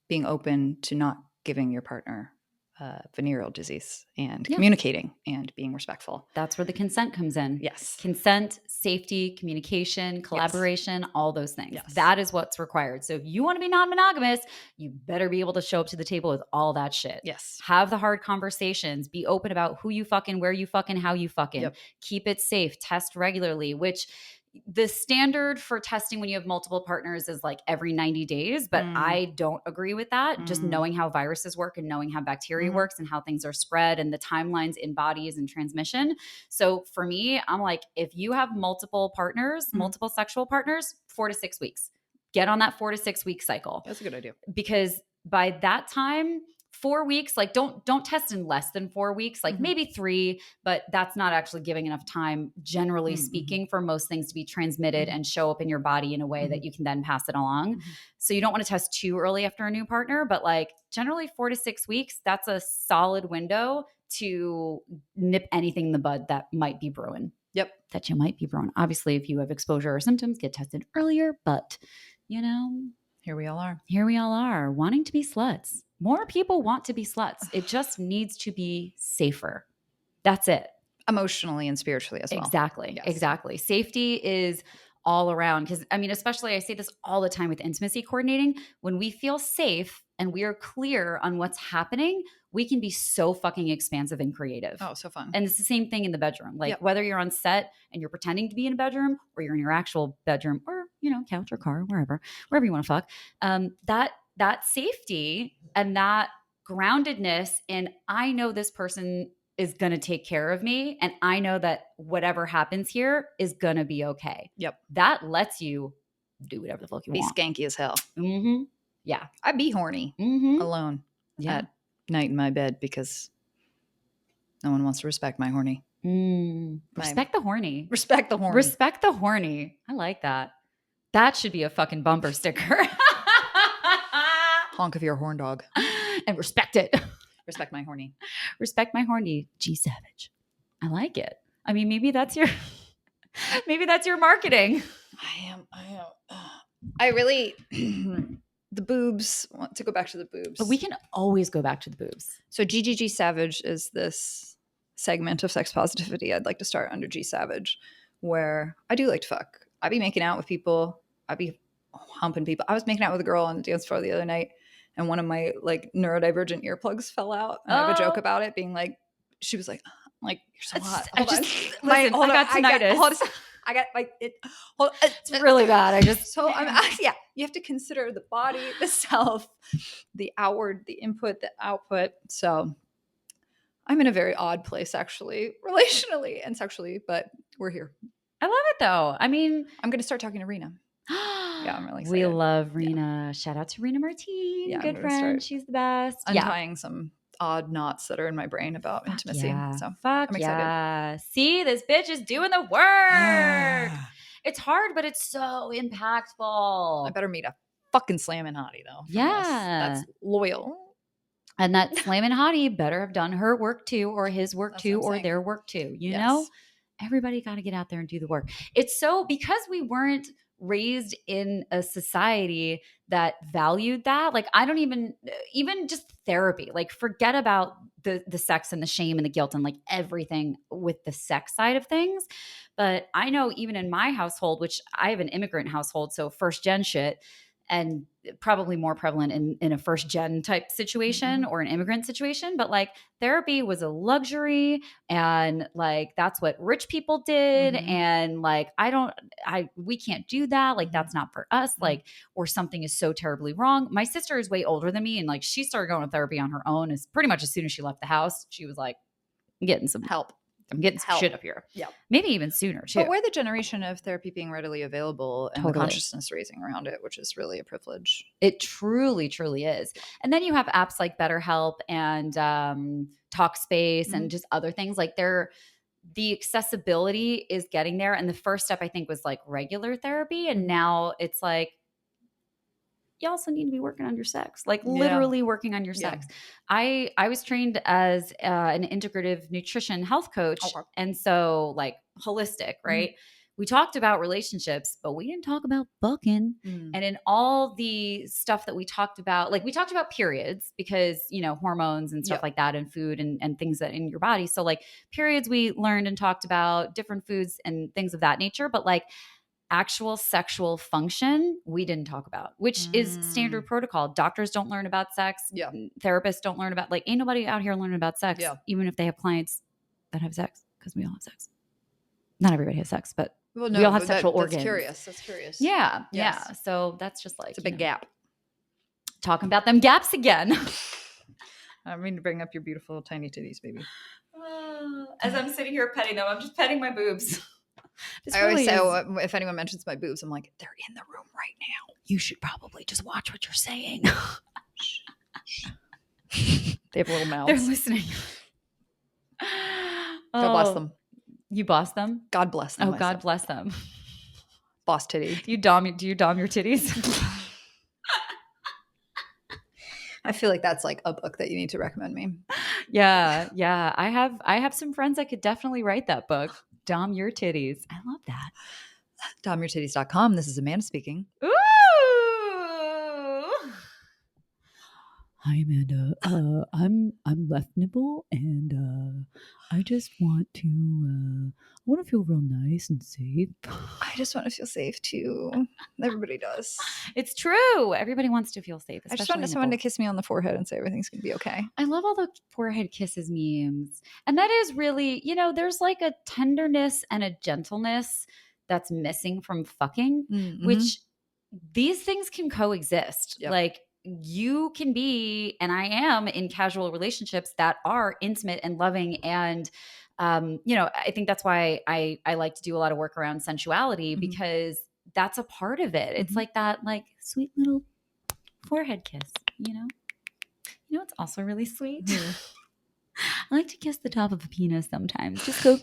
being open to not giving your partner venereal disease and communicating and being respectful. That's where the consent comes in. Yes. Consent, safety, communication, collaboration, all those things. Yes. That is what's required. So if you want to be non-monogamous, you better be able to show up to the table with all that shit. Yes. Have the hard conversations. Be open about who you fucking, where you fucking, how you fucking. Yep. Keep it safe. Test regularly, which the standard for testing when you have multiple partners is like every 90 days, but I don't agree with that. Just knowing how viruses work and knowing how bacteria works and how things are spread and the timelines in bodies and transmission. So for me, I'm like, if you have multiple partners, multiple sexual partners, 4 to 6 weeks, get on that 4 to 6 week cycle. That's a good idea. Because by that time, 4 weeks, like don't test in less than 4 weeks, like maybe 3, but that's not actually giving enough time, generally speaking, for most things to be transmitted and show up in your body in a way that you can then pass it along. So you don't want to test too early after a new partner, but like generally 4 to 6 weeks, that's a solid window to nip anything in the bud that might be brewing. Yep. That you might be brewing. Obviously, if you have exposure or symptoms, get tested earlier, but here we all are wanting to be sluts. More people want to be sluts. It just needs to be safer. That's it. Emotionally and spiritually as well. Exactly. Yes. Exactly. Safety is all around. Because I mean, especially I say this all the time with intimacy coordinating. When we feel safe and we are clear on what's happening, we can be so fucking expansive and creative. Oh, so fun. And it's the same thing in the bedroom. Like whether you're on set and you're pretending to be in a bedroom or you're in your actual bedroom or, couch or car, wherever you want to fuck, that safety and that groundedness in I know this person is going to take care of me and I know that whatever happens here is going to be okay. Yep. That lets you do whatever the fuck you want. Be skanky as hell. Yeah. I'd be horny alone at night in my bed because no one wants to respect my horny. Respect the horny. Respect the horny. Respect the horny. I like that. That should be a fucking bumper sticker. Honk of your horn dog. And respect it. Respect my horny. Respect my horny. G Savage. I like it. I mean, maybe that's your marketing. I am. I really the boobs. Want to go back to the boobs. But we can always go back to the boobs. So GGG Savage is this segment of sex positivity I'd like to start under G Savage, where I do like to fuck. I'd be making out with people. I'd be humping people. I was making out with a girl on the dance floor the other night, and one of my like neurodivergent earplugs fell out. And I have a joke about it, being like, she was like, "You're so hot." I got tinnitus. I got like it. It's really bad. You have to consider the body, the self, the outward, the input, the output. So I'm in a very odd place, actually, relationally and sexually, but we're here. I love it though. I mean, I'm going to start talking to Rena. Yeah, I'm really excited. We love Rena. Yeah. Shout out to Rena Martin. Yeah, good friend. She's the best. Untying some odd knots that are in my brain about intimacy. Yeah. So I'm excited. Yeah. See, this bitch is doing the work. it's hard, but it's so impactful. I better meet a fucking slamming hottie though. from this. Yeah. That's loyal. And that slamming hottie better have done her work too, or his work That's too, what I'm or saying. their work too. You Yes. know, everybody got to get out there and do the work. It's so, because we weren't raised in a society that valued that. Like, I don't even just therapy, like forget about the sex and the shame and the guilt and like everything with the sex side of things. But I know even in my household, which I have an immigrant household, so first gen shit, and probably more prevalent in a first gen type situation or an immigrant situation. But like therapy was a luxury, and like that's what rich people did. And like we can't do that. Like that's not for us. Like, or something is so terribly wrong. My sister is way older than me, and like she started going to therapy on her own as pretty much as soon as she left the house. She was like, I'm getting some Help. I'm getting some shit up here. Yeah. Maybe even sooner too. But we're the generation of therapy being readily available and the Totally. consciousness raising around it, which is really a privilege. It truly, truly is. And then you have apps like BetterHelp and Talkspace and just other things. Like the accessibility is getting there. And the first step, I think, was like regular therapy. And now it's like, you also need to be working on your sex, like literally working on your sex. I was trained as an integrative nutrition health coach. And so like holistic, right? We talked about relationships, but we didn't talk about fucking. And in all the stuff that we talked about, like we talked about periods because, you know, hormones and stuff like that and food and things that in your body. So like periods, we learned and talked about different foods and things of that nature. But like actual sexual function, we didn't talk about, which is standard protocol. Doctors don't learn about sex. Therapists don't learn about, like, ain't nobody out here learning about sex, even if they have clients that have sex, because we all have sex. Not everybody has sex, but we all have sexual organs. That's curious. Yeah. Yeah. So that's just like, it's a big gap. Talking about them gaps again. I mean to bring up your beautiful tiny titties, baby. As I'm sitting here petting them, I'm just petting my boobs. I always say, if anyone mentions my boobs, I'm like, they're in the room right now. You should probably just watch what you're saying. They have little mouths. They're listening. God bless them. You boss them? God bless them. Oh, God bless them. Boss titty. Do you dom your titties? I feel like that's like a book that you need to recommend me. Yeah. I have some friends that could definitely write that book. Dom your titties. I love that. Domyourtitties.com. This is Amanda speaking. Ooh. Hi, Amanda. I'm left nipple, and I just want to feel real nice and safe. I just want to feel safe too. Everybody does. It's true. Everybody wants to feel safe. I just want someone to kiss me on the forehead and say everything's gonna be okay. I love all the forehead kisses memes, and that is really, you know, there's like a tenderness and a gentleness that's missing from fucking, which these things can coexist. Like, you can be, and I am in casual relationships that are intimate and loving. And, you know, I think that's why I like to do a lot of work around sensuality, because that's a part of it. It's like that, like, sweet little forehead kiss, you know? You know, it's also really sweet. I like to kiss the top of a penis sometimes. Just go.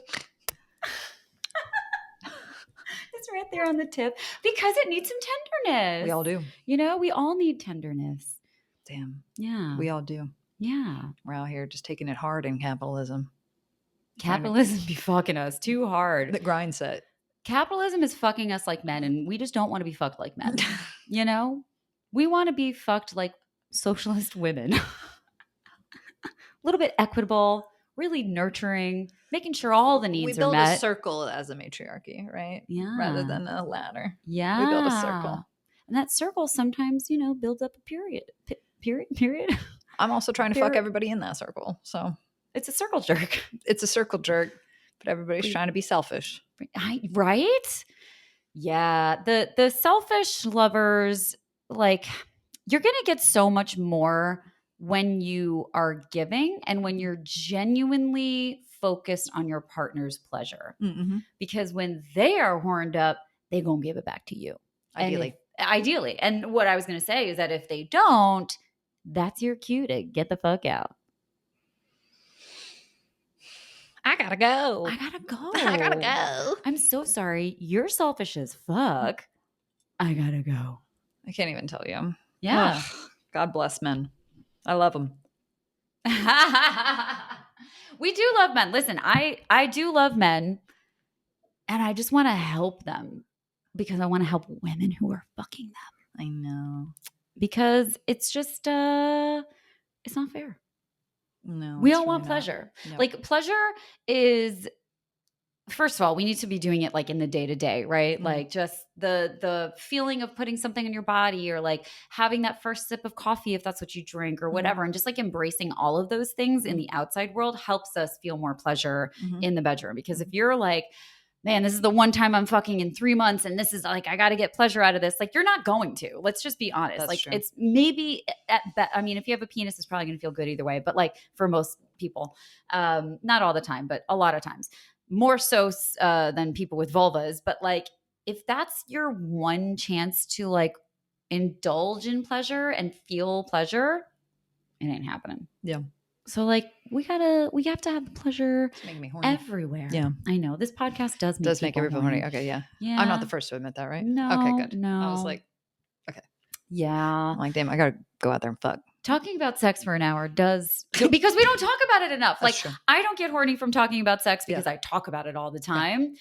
It's right there on the tip, because it needs some tenderness. We all do. You know, we all need tenderness. Damn. Yeah. We all do. Yeah. We're out here just taking it hard in capitalism. Capitalism be fucking us too hard. The grind set. Capitalism is fucking us like men, and we just don't want to be fucked like men. You know? We want to be fucked like socialist women. A little bit equitable, really nurturing, making sure all the needs are met. We build a circle as a matriarchy, right? Yeah. Rather than a ladder. Yeah. We build a circle. And that circle sometimes, you know, builds up a period. Period. I'm also trying to fuck everybody in that circle. So it's a circle jerk. It's a circle jerk, but everybody's trying to be selfish. Right? Yeah. The selfish lovers, like, you're going to get so much more when you are giving and when you're genuinely focused on your partner's pleasure. Because when they are horned up, they going to give it back to you. Ideally. And what I was going to say is that if they don't, that's your cue to get the fuck out. I gotta go. I gotta go. I gotta go. I'm so sorry. You're selfish as fuck. I gotta go. I can't even tell you. Yeah. Ugh, God bless men. I love them. We do love men. Listen, I do love men, and I just want to help them because I want to help women who are fucking them. I know. Because it's just it's not fair. No. We it's all really want not. pleasure. Yep. Like pleasure is, first of all, we need to be doing it like in the day to day, right? Mhm. Like just the feeling of putting something in your body, or like having that first sip of coffee if that's what you drink or whatever, and just like embracing all of those things in the outside world helps us feel more pleasure Mhm. in the bedroom. Because if you're like, man, this is the one time I'm fucking in 3 months and this is like, I got to get pleasure out of this. Like, you're not going to. Let's just be honest. That's like, true. it's maybe I mean, if you have a penis, it's probably going to feel good either way. But like for most people, not all the time, but a lot of times, more so than people with vulvas. But like, if that's your one chance to like indulge in pleasure and feel pleasure, it ain't happening. Yeah. So like we have to have pleasure It's making me horny. everywhere. Yeah. I know this podcast does make people everyone horny. horny. Okay, yeah. Yeah. I'm not the first to admit that, right? No. Okay, good. No. I was like, yeah. I'm like, damn, I gotta go out there and fuck. Talking about sex for an hour does because we don't talk about it enough. That's Like true. I don't get horny from talking about sex because Yeah. I talk about it all the time.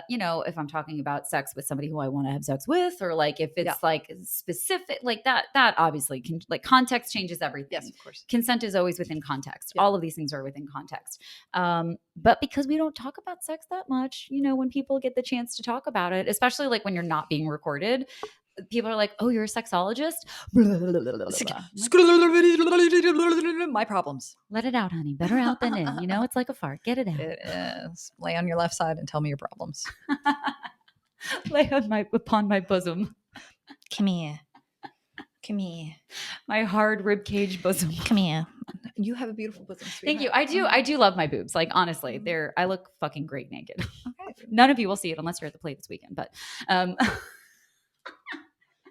You know, if I'm talking about sex with somebody who I want to have sex with, or like if it's like specific, like that obviously can, like, context changes everything. Yes, of course. Consent is always within context. Yeah. All of these things are within context. But because we don't talk about sex that much, you know, when people get the chance to talk about it, especially like when you're not being recorded, people are like, oh, you're a sexologist? My problems. Let it out, honey. Better out than in. You know, it's like a fart. Get it out. It is. Lay on your left side and tell me your problems. Lay upon my bosom. Come here. Come here. My hard rib cage bosom. Come here. You have a beautiful bosom, sweetheart. Thank you. I do love my boobs. Like, honestly, I look fucking great naked. Okay. None of you will see it unless you're at the play this weekend. But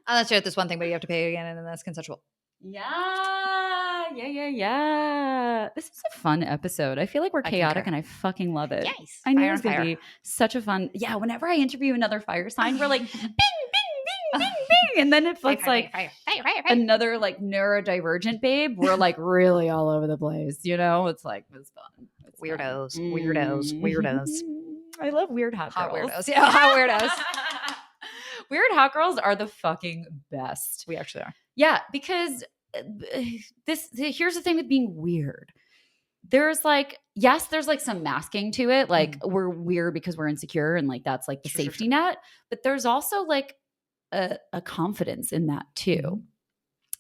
Unless you're at this one thing, but you have to pay again, and then that's consensual. yeah. This is a fun episode. I feel like we're chaotic and I fucking love it. Yes. I knew it was going to be such a fun. Yeah. Whenever I interview another fire sign, we're like, bing, bing, bing, bing, bing. And then if it's like another like neurodivergent babe, we're like really all over the place. You know, it's like, it's fun. It's Weirdos. fun. Weirdos. I love weird hot Hot girls. weirdos. Yeah, hot weirdos. Weird hot girls are the fucking best. We actually are. Yeah, because here's the thing with being weird. There's like, yes, there's like some masking to it. Like we're weird because we're insecure and like that's like the safety net. But there's also like a confidence in that too.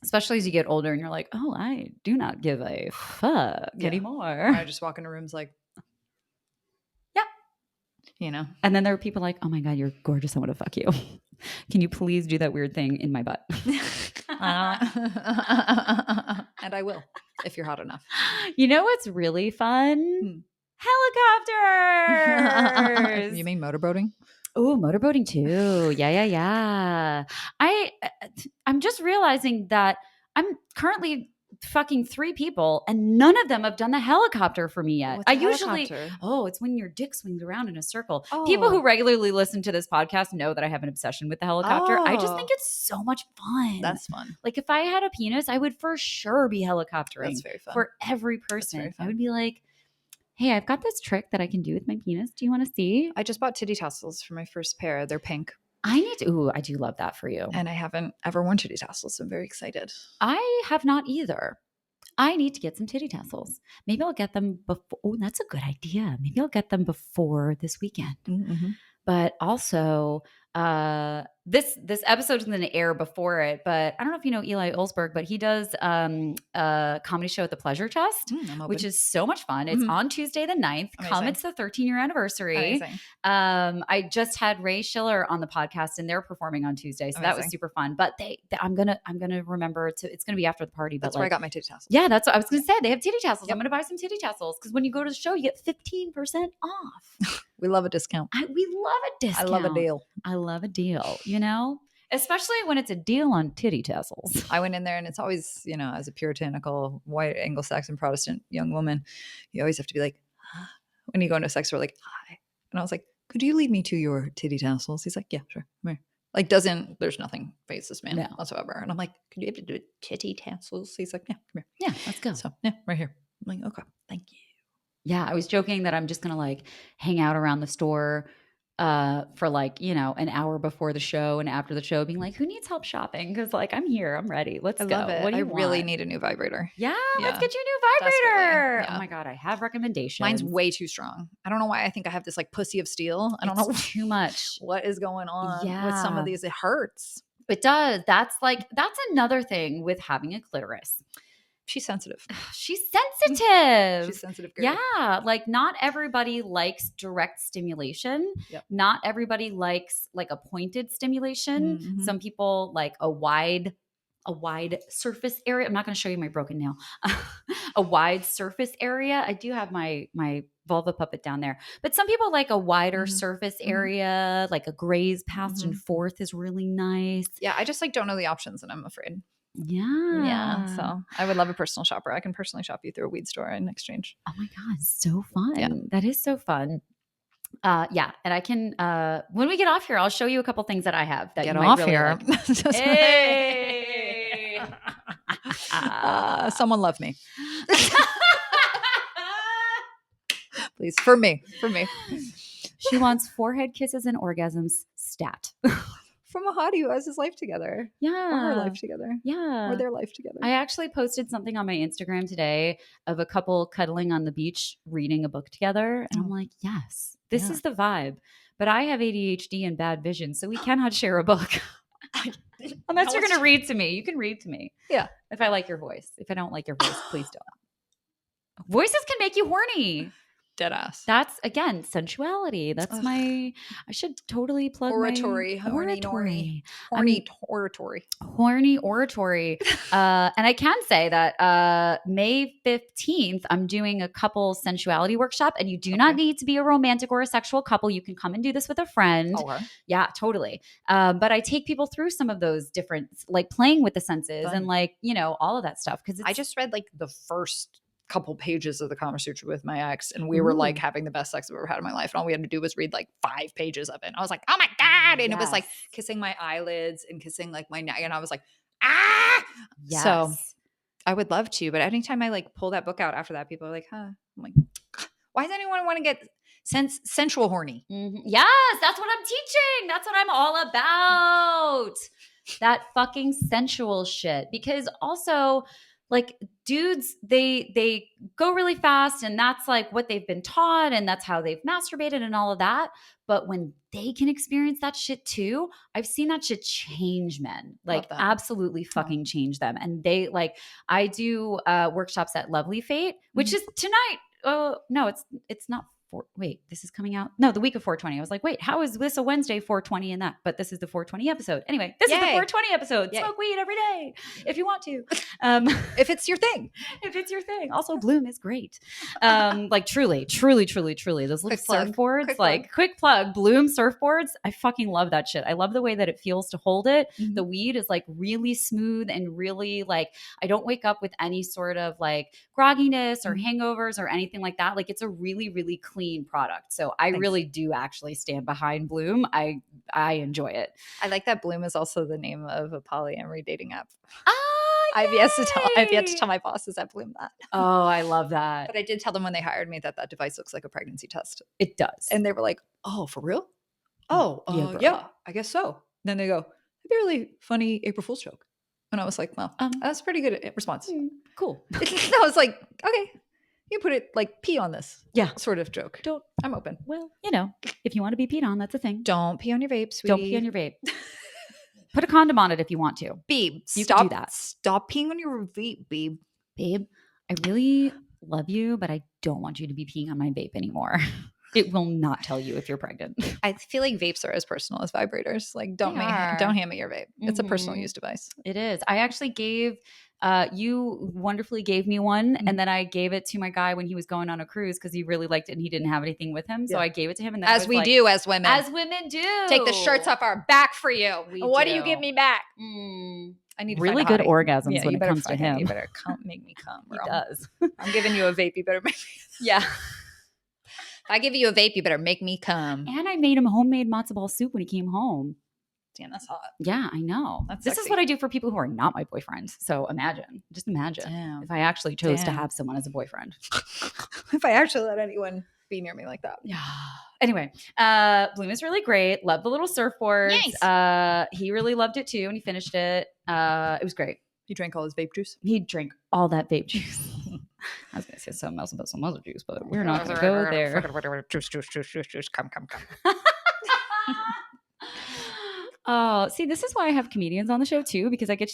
Especially as you get older and you're like, oh, I do not give a fuck anymore. I just walk into rooms like, yeah. You know? And then there are people like, oh my God, you're gorgeous. I want to fuck you. Can you please do that weird thing in my butt? And I will, if you're hot enough. You know what's really fun? Helicopters. You mean motorboating? Oh, motorboating too. Yeah. I'm just realizing that I'm currently fucking 3 people and none of them have done the helicopter for me yet. What's I a usually, helicopter? It's when your dick swings around in a circle. Oh. People who regularly listen to this podcast know that I have an obsession with the helicopter. I just Oh. think it's so much fun. That's fun. Like if I had a penis, I would for sure be helicoptering. That's very fun. For every person. I would be like, hey, I've got this trick that I can do with my penis. Do you want to see? I just bought titty tassels for my first pair. They're pink. I need to. Ooh, I do love that for you. And I haven't ever worn titty tassels, so I'm very excited. I have not either. I need to get some titty tassels. Maybe I'll get them before. Oh, that's a good idea. Maybe I'll get them before this weekend. Mm-hmm. But also, this episode is going to air before it. But I don't know if you know Eli Olsberg, but he does a comedy show at the Pleasure Chest, which is so much fun. It's on Tuesday the 9th. Amazing. Come, it's the 13-year anniversary. Amazing. I just had Ray Schiller on the podcast, and they're performing on Tuesday, so that was super fun. But I'm gonna remember to. It's gonna be after the party. But that's where I got my titty tassels. Yeah, that's what I was gonna say. They have titty tassels. I'm gonna buy some titty tassels because when you go to the show, you get 15% off. We love a discount. We love a discount. I love a deal. I love a deal, you know? Especially when it's a deal on titty tassels. I went in there and it's always, you know, as a puritanical, white, Anglo-Saxon Protestant young woman, you always have to be like, when you go into a sex store, like, hi. And I was like, could you lead me to your titty tassels? He's like, yeah, sure. Come here. Like, there's nothing phase this man whatsoever. And I'm like, could you do titty tassels? He's like, yeah, come here. Yeah, let's go. So, yeah, right here. I'm like, okay, thank you. Yeah, I was joking that I'm just going to like hang out around the store for like, an hour before the show and after the show being like, who needs help shopping? Because like, I'm here. I'm ready. Let's go. Love it. What do you really want? need a new vibrator. Yeah, let's Yeah, get you a new vibrator. yeah. Oh my God, I have recommendations. Mine's way too strong. I don't know why I think I have this like pussy of steel. I don't know too much. what is going on with some of these. It hurts. It does. That's another thing with having a clitoris. She's sensitive. She's sensitive. She's sensitive girl. Yeah. Like not everybody likes direct stimulation. Yep. Not everybody likes like a pointed stimulation. Mm-hmm. Some people like a wide surface area. I'm not going to show you my broken nail. A wide surface area. I do have my vulva puppet down there. But some people like a wider surface area, like a graze passed and forth is really nice. Yeah, I just like don't know the options and I'm afraid. Yeah. So I would love a personal shopper. I can personally shop you through a weed store in exchange. Oh my God, so fun. Yeah. That is so fun. Yeah. And I can, when we get off here, I'll show you a couple things that I have that Get you might off really here. like. Hey. Someone love me. Please. For me. She wants forehead kisses and orgasms stat. From a hottie who has his life together. Yeah. Or her life together. Yeah. Or their life together. I actually posted something on my Instagram today of a couple cuddling on the beach reading a book together. And I'm like, yes, this is the vibe. But I have ADHD and bad vision, so we cannot share a book. Unless you're going to read to me. You can read to me. Yeah. If I like your voice. If I don't like your voice, please don't. Voices can make you horny. Deadass. That's again sensuality. That's I should totally plug oratory. My oratory. Oratory. Horny oratory. And I can say that May 15th, I'm doing a couple sensuality workshop, and you do not need to be a romantic or a sexual couple. You can come and do this with a friend. Okay. Yeah, totally. But I take people through some of those different, like playing with the senses and like, all of that stuff. Because I just read like the first couple pages of the Kama Sutra with my ex, and we were like having the best sex I've ever had in my life, and all we had to do was read like 5 pages of it, and I was like, oh my God. And it was like kissing my eyelids and kissing like my neck, and I was like, yes. So I would love to, but anytime I like pull that book out after that, people are like, I'm like, why does anyone want to get sensual horny? Yes, that's what I'm teaching. That's what I'm all about. That fucking sensual shit. Because also, like dudes, they go really fast, and that's like what they've been taught, and that's how they've masturbated and all of that. But when they can experience that shit too, I've seen that shit change men, like absolutely fucking change them. And they like, I do workshops at Lovely Fate, which is tonight. Oh no, it's not. Wait, this is coming out? No, the week of 420. I was like, wait, how is this a Wednesday 420 in that? But this is the 420 episode. Anyway, this is the 420 episose. Yay. Smoke weed every day if you want to. If it's your thing. If it's your thing. Also, Bloom is great. Like truly. Those little surfboards, quick plug, Bloom surfboards. I fucking love that shit. I love the way that it feels to hold it. The weed is like really smooth and really like, I don't wake up with any sort of like grogginess or hangovers or anything like that. Like it's a really, really clean product. So I really do actually stand behind Bloom. I enjoy it. I like that Bloom is also the name of a polyamory dating app. I've yet to tell my bosses at Bloom that. Oh, I love that. But I did tell them when they hired me that device looks like a pregnancy test. It does. And they were like, oh, for real? Oh, yeah, I guess so. Then they go, that'd be a really funny April Fool's joke. And I was like, well, that's a pretty good response. Cool. I was like, okay. You put it like pee on this. Yeah. Sort of joke. I'm open. Well, if you want to be peed on, that's a thing. Don't pee on your vape, sweetie. Don't pee on your vape. Put a condom on it if you want to. Babe, you can do that. Stop peeing on your vape, babe. Babe, I really love you, but I don't want you to be peeing on my vape anymore. It will not tell you if you're pregnant. I feel like vapes are as personal as vibrators. Like don't hand me your vape. It's a personal use device. It is. I actually gave you wonderfully gave me one, and then I gave it to my guy when he was going on a cruise because he really liked it and he didn't have anything with him. So I gave it to him, and then as we do as women. As women do. Take the shirts off our back for you. What do you give me back? I need really good orgasms when it comes to him. You better make me come. He does. I'm giving you a vape. You better make me. Yeah. I give you a vape, you better make me come. And I made him homemade matzo ball soup when he came home. Damn, that's hot. Yeah, I know. That's this is sexy. what I do for people who are not my boyfriends. So just imagine Damn. if I actually chose to Damn. have someone as a boyfriend. If I actually let anyone be near me like that. Yeah. Anyway, Bloom is really great. Love the little surfboards. Nice. He really loved it too, and he finished it. It was great. He drank all his vape juice. He drank all that vape juice. I was going to say something else about some other juice, but we're not going to go there. Juice. Come. Oh, see, this is why I have comedians on the show too, because I get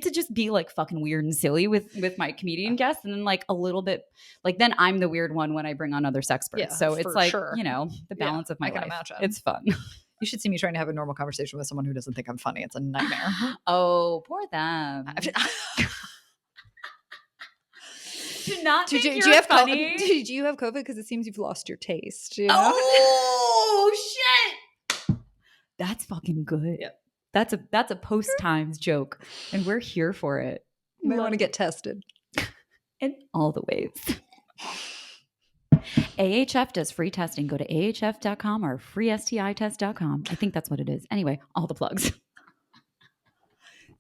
to just be like fucking weird and silly with my comedian guests, and then like a little bit like then I'm the weird one when I bring on other sexperts. Yeah, so it's like sure. The balance of my I can life. imagine. It's fun. You should see me trying to have a normal conversation with someone who doesn't think I'm funny. It's a nightmare. Oh, poor them. Do not think do you're you have funny. Do you have COVID? Because it seems you've lost your taste. You know? Oh shit! That's fucking good. Yep. That's a post times joke, and we're here for it. You might want to get tested in all the ways. AHF does free testing. Go to ahf.com or freestitest.com. I think that's what it is. Anyway, all the plugs.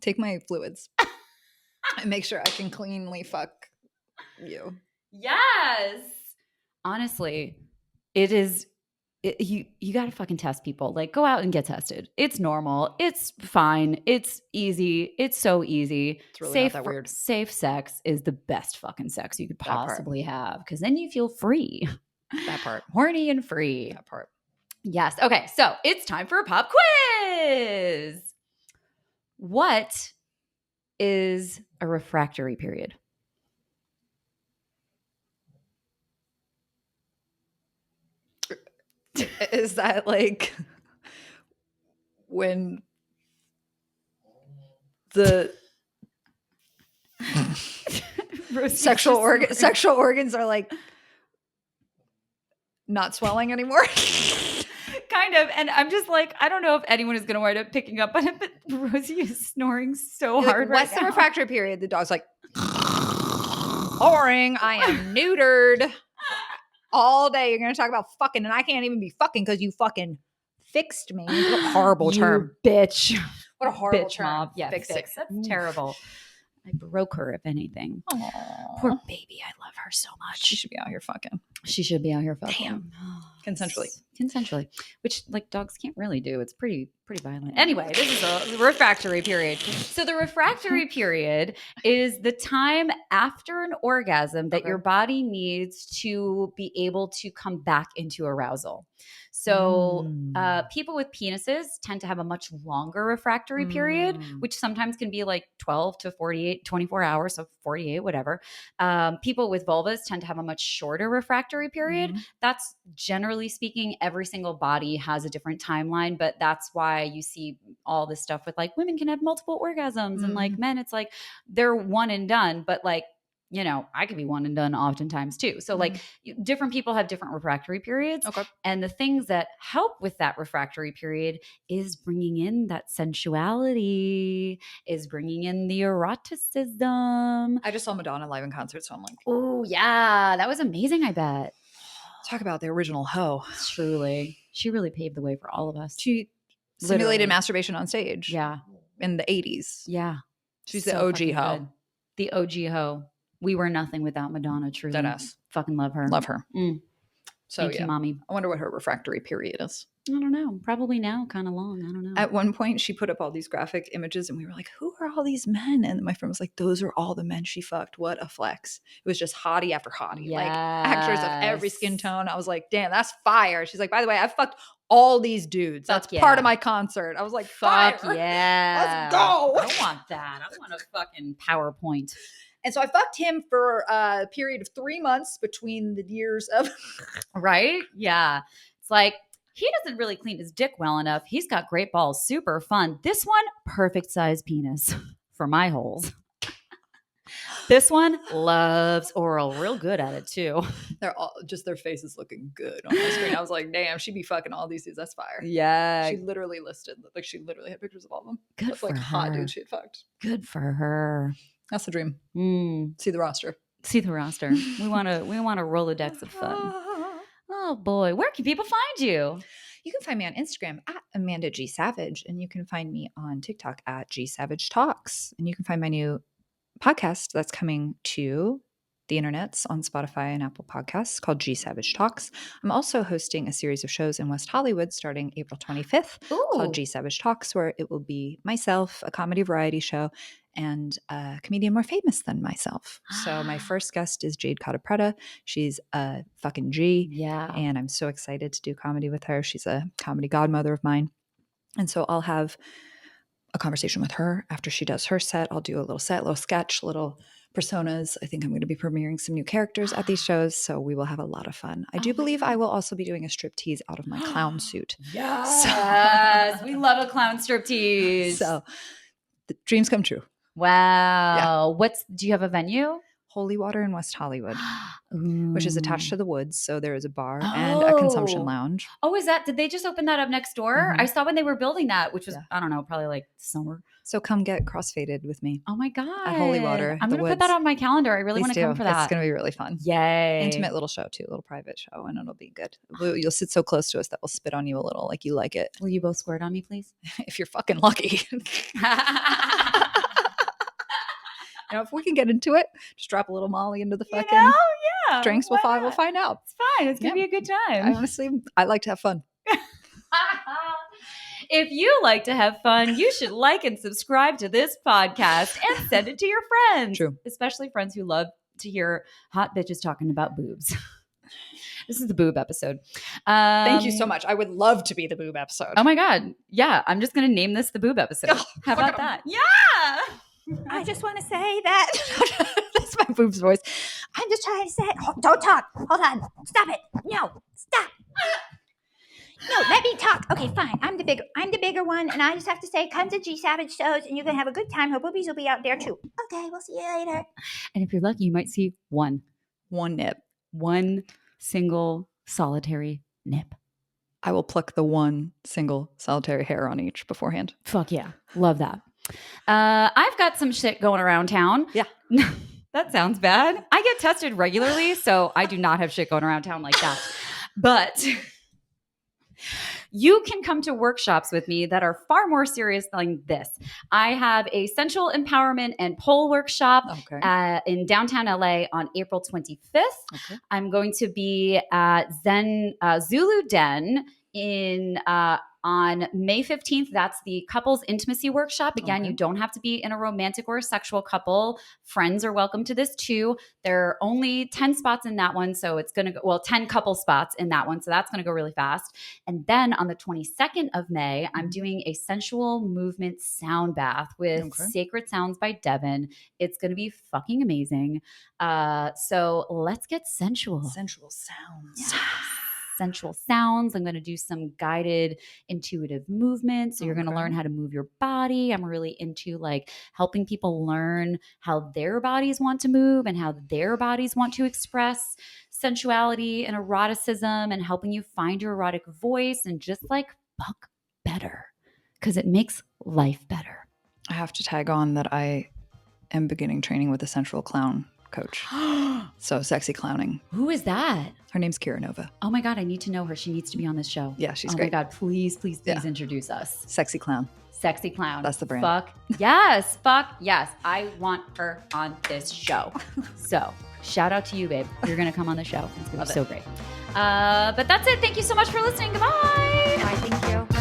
Take my fluids and make sure I can cleanly fuck you. Yes. Honestly, it is. You got to fucking test people. Like, go out and get tested. It's normal. It's fine. It's easy. It's so easy. It's really safe, not that weird. Safe sex is the best fucking sex you could possibly have, because then you feel free. That part. Horny and free. That part. Yes. Okay. So it's time for a pop quiz. What is a refractory period? Is that like when the sexual organs are like not swelling anymore? Kind of. And I'm just like, I don't know if anyone is going to wind up picking up on it, but Rosie is snoring so hard right now. What's the refractory period? The dog's like, boring. I am neutered. All day you're going to talk about fucking, and I can't even be fucking because you fucking fixed me. What a horrible term. Bitch. What a horrible bitch term. Mom. Yeah, fix. That's terrible. I broke her, if anything. Aww. Poor baby. I love her so much. She should be out here fucking. She should be out here fucking. Damn. Consensually. Which like dogs can't really do. It's pretty violent. Anyway, this is a refractory period. So the refractory period is the time after an orgasm that your body needs to be able to come back into arousal. So people with penises tend to have a much longer refractory period, which sometimes can be like 12 to 48, 24 hours, so 48, whatever. People with vulvas tend to have a much shorter refractory period. That's generally speaking, every single body has a different timeline, but that's why you see all this stuff with like women can have multiple orgasms and like men, it's like they're one and done, but like, you know, I could be one and done oftentimes too. So like different people have different refractory periods. Okay. And the things that help with that refractory period is bringing in that sensuality, is bringing in the eroticism. I just saw Madonna live in concert, so I'm like, oh yeah, that was amazing. I bet. Talk about the original hoe. Truly. She really paved the way for all of us. She simulated masturbation on stage. Yeah. In the 80s. Yeah. She's the OG hoe. Good. The OG hoe. We were nothing without Madonna, truly. Deadass. Fucking love her. Love her. So Thank you, mommy. I wonder what her refractory period is. I don't know. Probably now, kind of long. I don't know. At one point, she put up all these graphic images, and we were like, who are all these men? And my friend was like, those are all the men she fucked. What a flex. It was just hottie after hottie. Yes. Like actors of every skin tone. I was like, damn, that's fire. She's like, by the way, I fucked all these dudes. That's part of my concert. I was like, fuck fire. Yeah. Let's go. I don't want that. I want a fucking PowerPoint. And so I fucked him for a period of 3 months between the years of. Right? Yeah. It's like, he doesn't really clean his dick well enough. He's got great balls. Super fun. This one, perfect size penis for my holes. This one loves oral. Real good at it too. They're all just their faces looking good on the screen. I was like, damn, she'd be fucking all these dudes. That's fire. Yeah. She literally she literally had pictures of all of them. Good That's for like her. hot dude she had fucked. Good for her. That's the dream. See the roster. See the roster. We want a Rolodex of fun. Oh boy. Where can people find you? You can find me on Instagram at Amanda G. Savage, and you can find me on TikTok at G Savage Talks. And you can find my new podcast that's coming to the internets on Spotify and Apple Podcasts called G Savage Talks. I'm also hosting a series of shows in West Hollywood starting April 25th called G Savage Talks, where it will be myself, a comedy variety show, and a comedian more famous than myself. So my first guest is Jade Cotta-Preta. She's a fucking G. Yeah. And I'm so excited to do comedy with her. She's a comedy godmother of mine. And so I'll have a conversation with her after she does her set. I'll do a little set, little sketch, little personas. I think I'm going to be premiering some new characters at these shows, so we will have a lot of fun. I do believe I will also be doing a striptease out of my clown suit. Yes, we love a clown striptease. So the dreams come true. Wow. Yeah. Do you have a venue? Holy Water in West Hollywood, which is attached to the Woods. So there is a bar and a consumption lounge. Oh, did they just open that up next door? Mm-hmm. I saw when they were building that, which was, I don't know, probably like summer. So come get crossfaded with me. Oh my God. At Holy Water. I'm going to put that on my calendar. I really want to come for that. It's going to be really fun. Yay. Intimate little show too, a little private show, and it'll be good. You'll sit so close to us that we'll spit on you a little like you like it. Will you both squirt on me, please? If you're fucking lucky. If we can get into it, just drop a little Molly into the fucking drinks. We'll find out. It's fine. It's going to be a good time. I like to have fun. If you like to have fun, you should like and subscribe to this podcast and send it to your friends. True. Especially friends who love to hear hot bitches talking about boobs. This is the boob episode. Thank you so much. I would love to be the boob episode. Oh my God. Yeah. I'm just going to name this the boob episode. How about that? Yeah. I just want to say that. That's my boob's voice. I'm just trying to say, don't talk. Hold on. Stop it. No, stop. No, let me talk. Okay, fine. I'm the bigger one, and I just have to say, come to G Savage shows, and you can have a good time. Her boobies will be out there too. Okay, we'll see you later. And if you're lucky, you might see one nip, one single solitary nip. I will pluck the one single solitary hair on each beforehand. Fuck yeah, love that. I've got some shit going around town. Yeah. That sounds bad. I get tested regularly, so I do not have shit going around town like that. But you can come to workshops with me that are far more serious than this. I have a sensual empowerment and pole workshop in downtown LA on April 25th. Okay. I'm going to be at Zulu Den on May 15th. That's the couples intimacy workshop. Again, you don't have to be in a romantic or a sexual couple. Friends are welcome to this too. There are only 10 spots in that one. So it's going to go, 10 couple spots in that one. So that's going to go really fast. And then on the 22nd of May, I'm doing a sensual movement sound bath with Sacred Sounds by Devin. It's going to be fucking amazing. So let's get sensual. Sensual sounds. Yes. Sensual sounds. I'm going to do some guided intuitive movements. So you're going to learn how to move your body. I'm really into helping people learn how their bodies want to move and how their bodies want to express sensuality and eroticism, and helping you find your erotic voice and just fuck better, because it makes life better. I have to tag on that I am beginning training with a sensual clown coach. So sexy clowning. Who is that? Her name's Kira Nova. Oh my God, I need to know her. She needs to be on this show. Yeah, she's great. Oh my God, please introduce us. Sexy clown. Sexy clown. That's the brand. Fuck yes. Fuck yes. I want her on this show. So shout out to you, babe. You're going to come on the show. It's going to be so great. But that's it. Thank you so much for listening. Goodbye. Bye, thank you.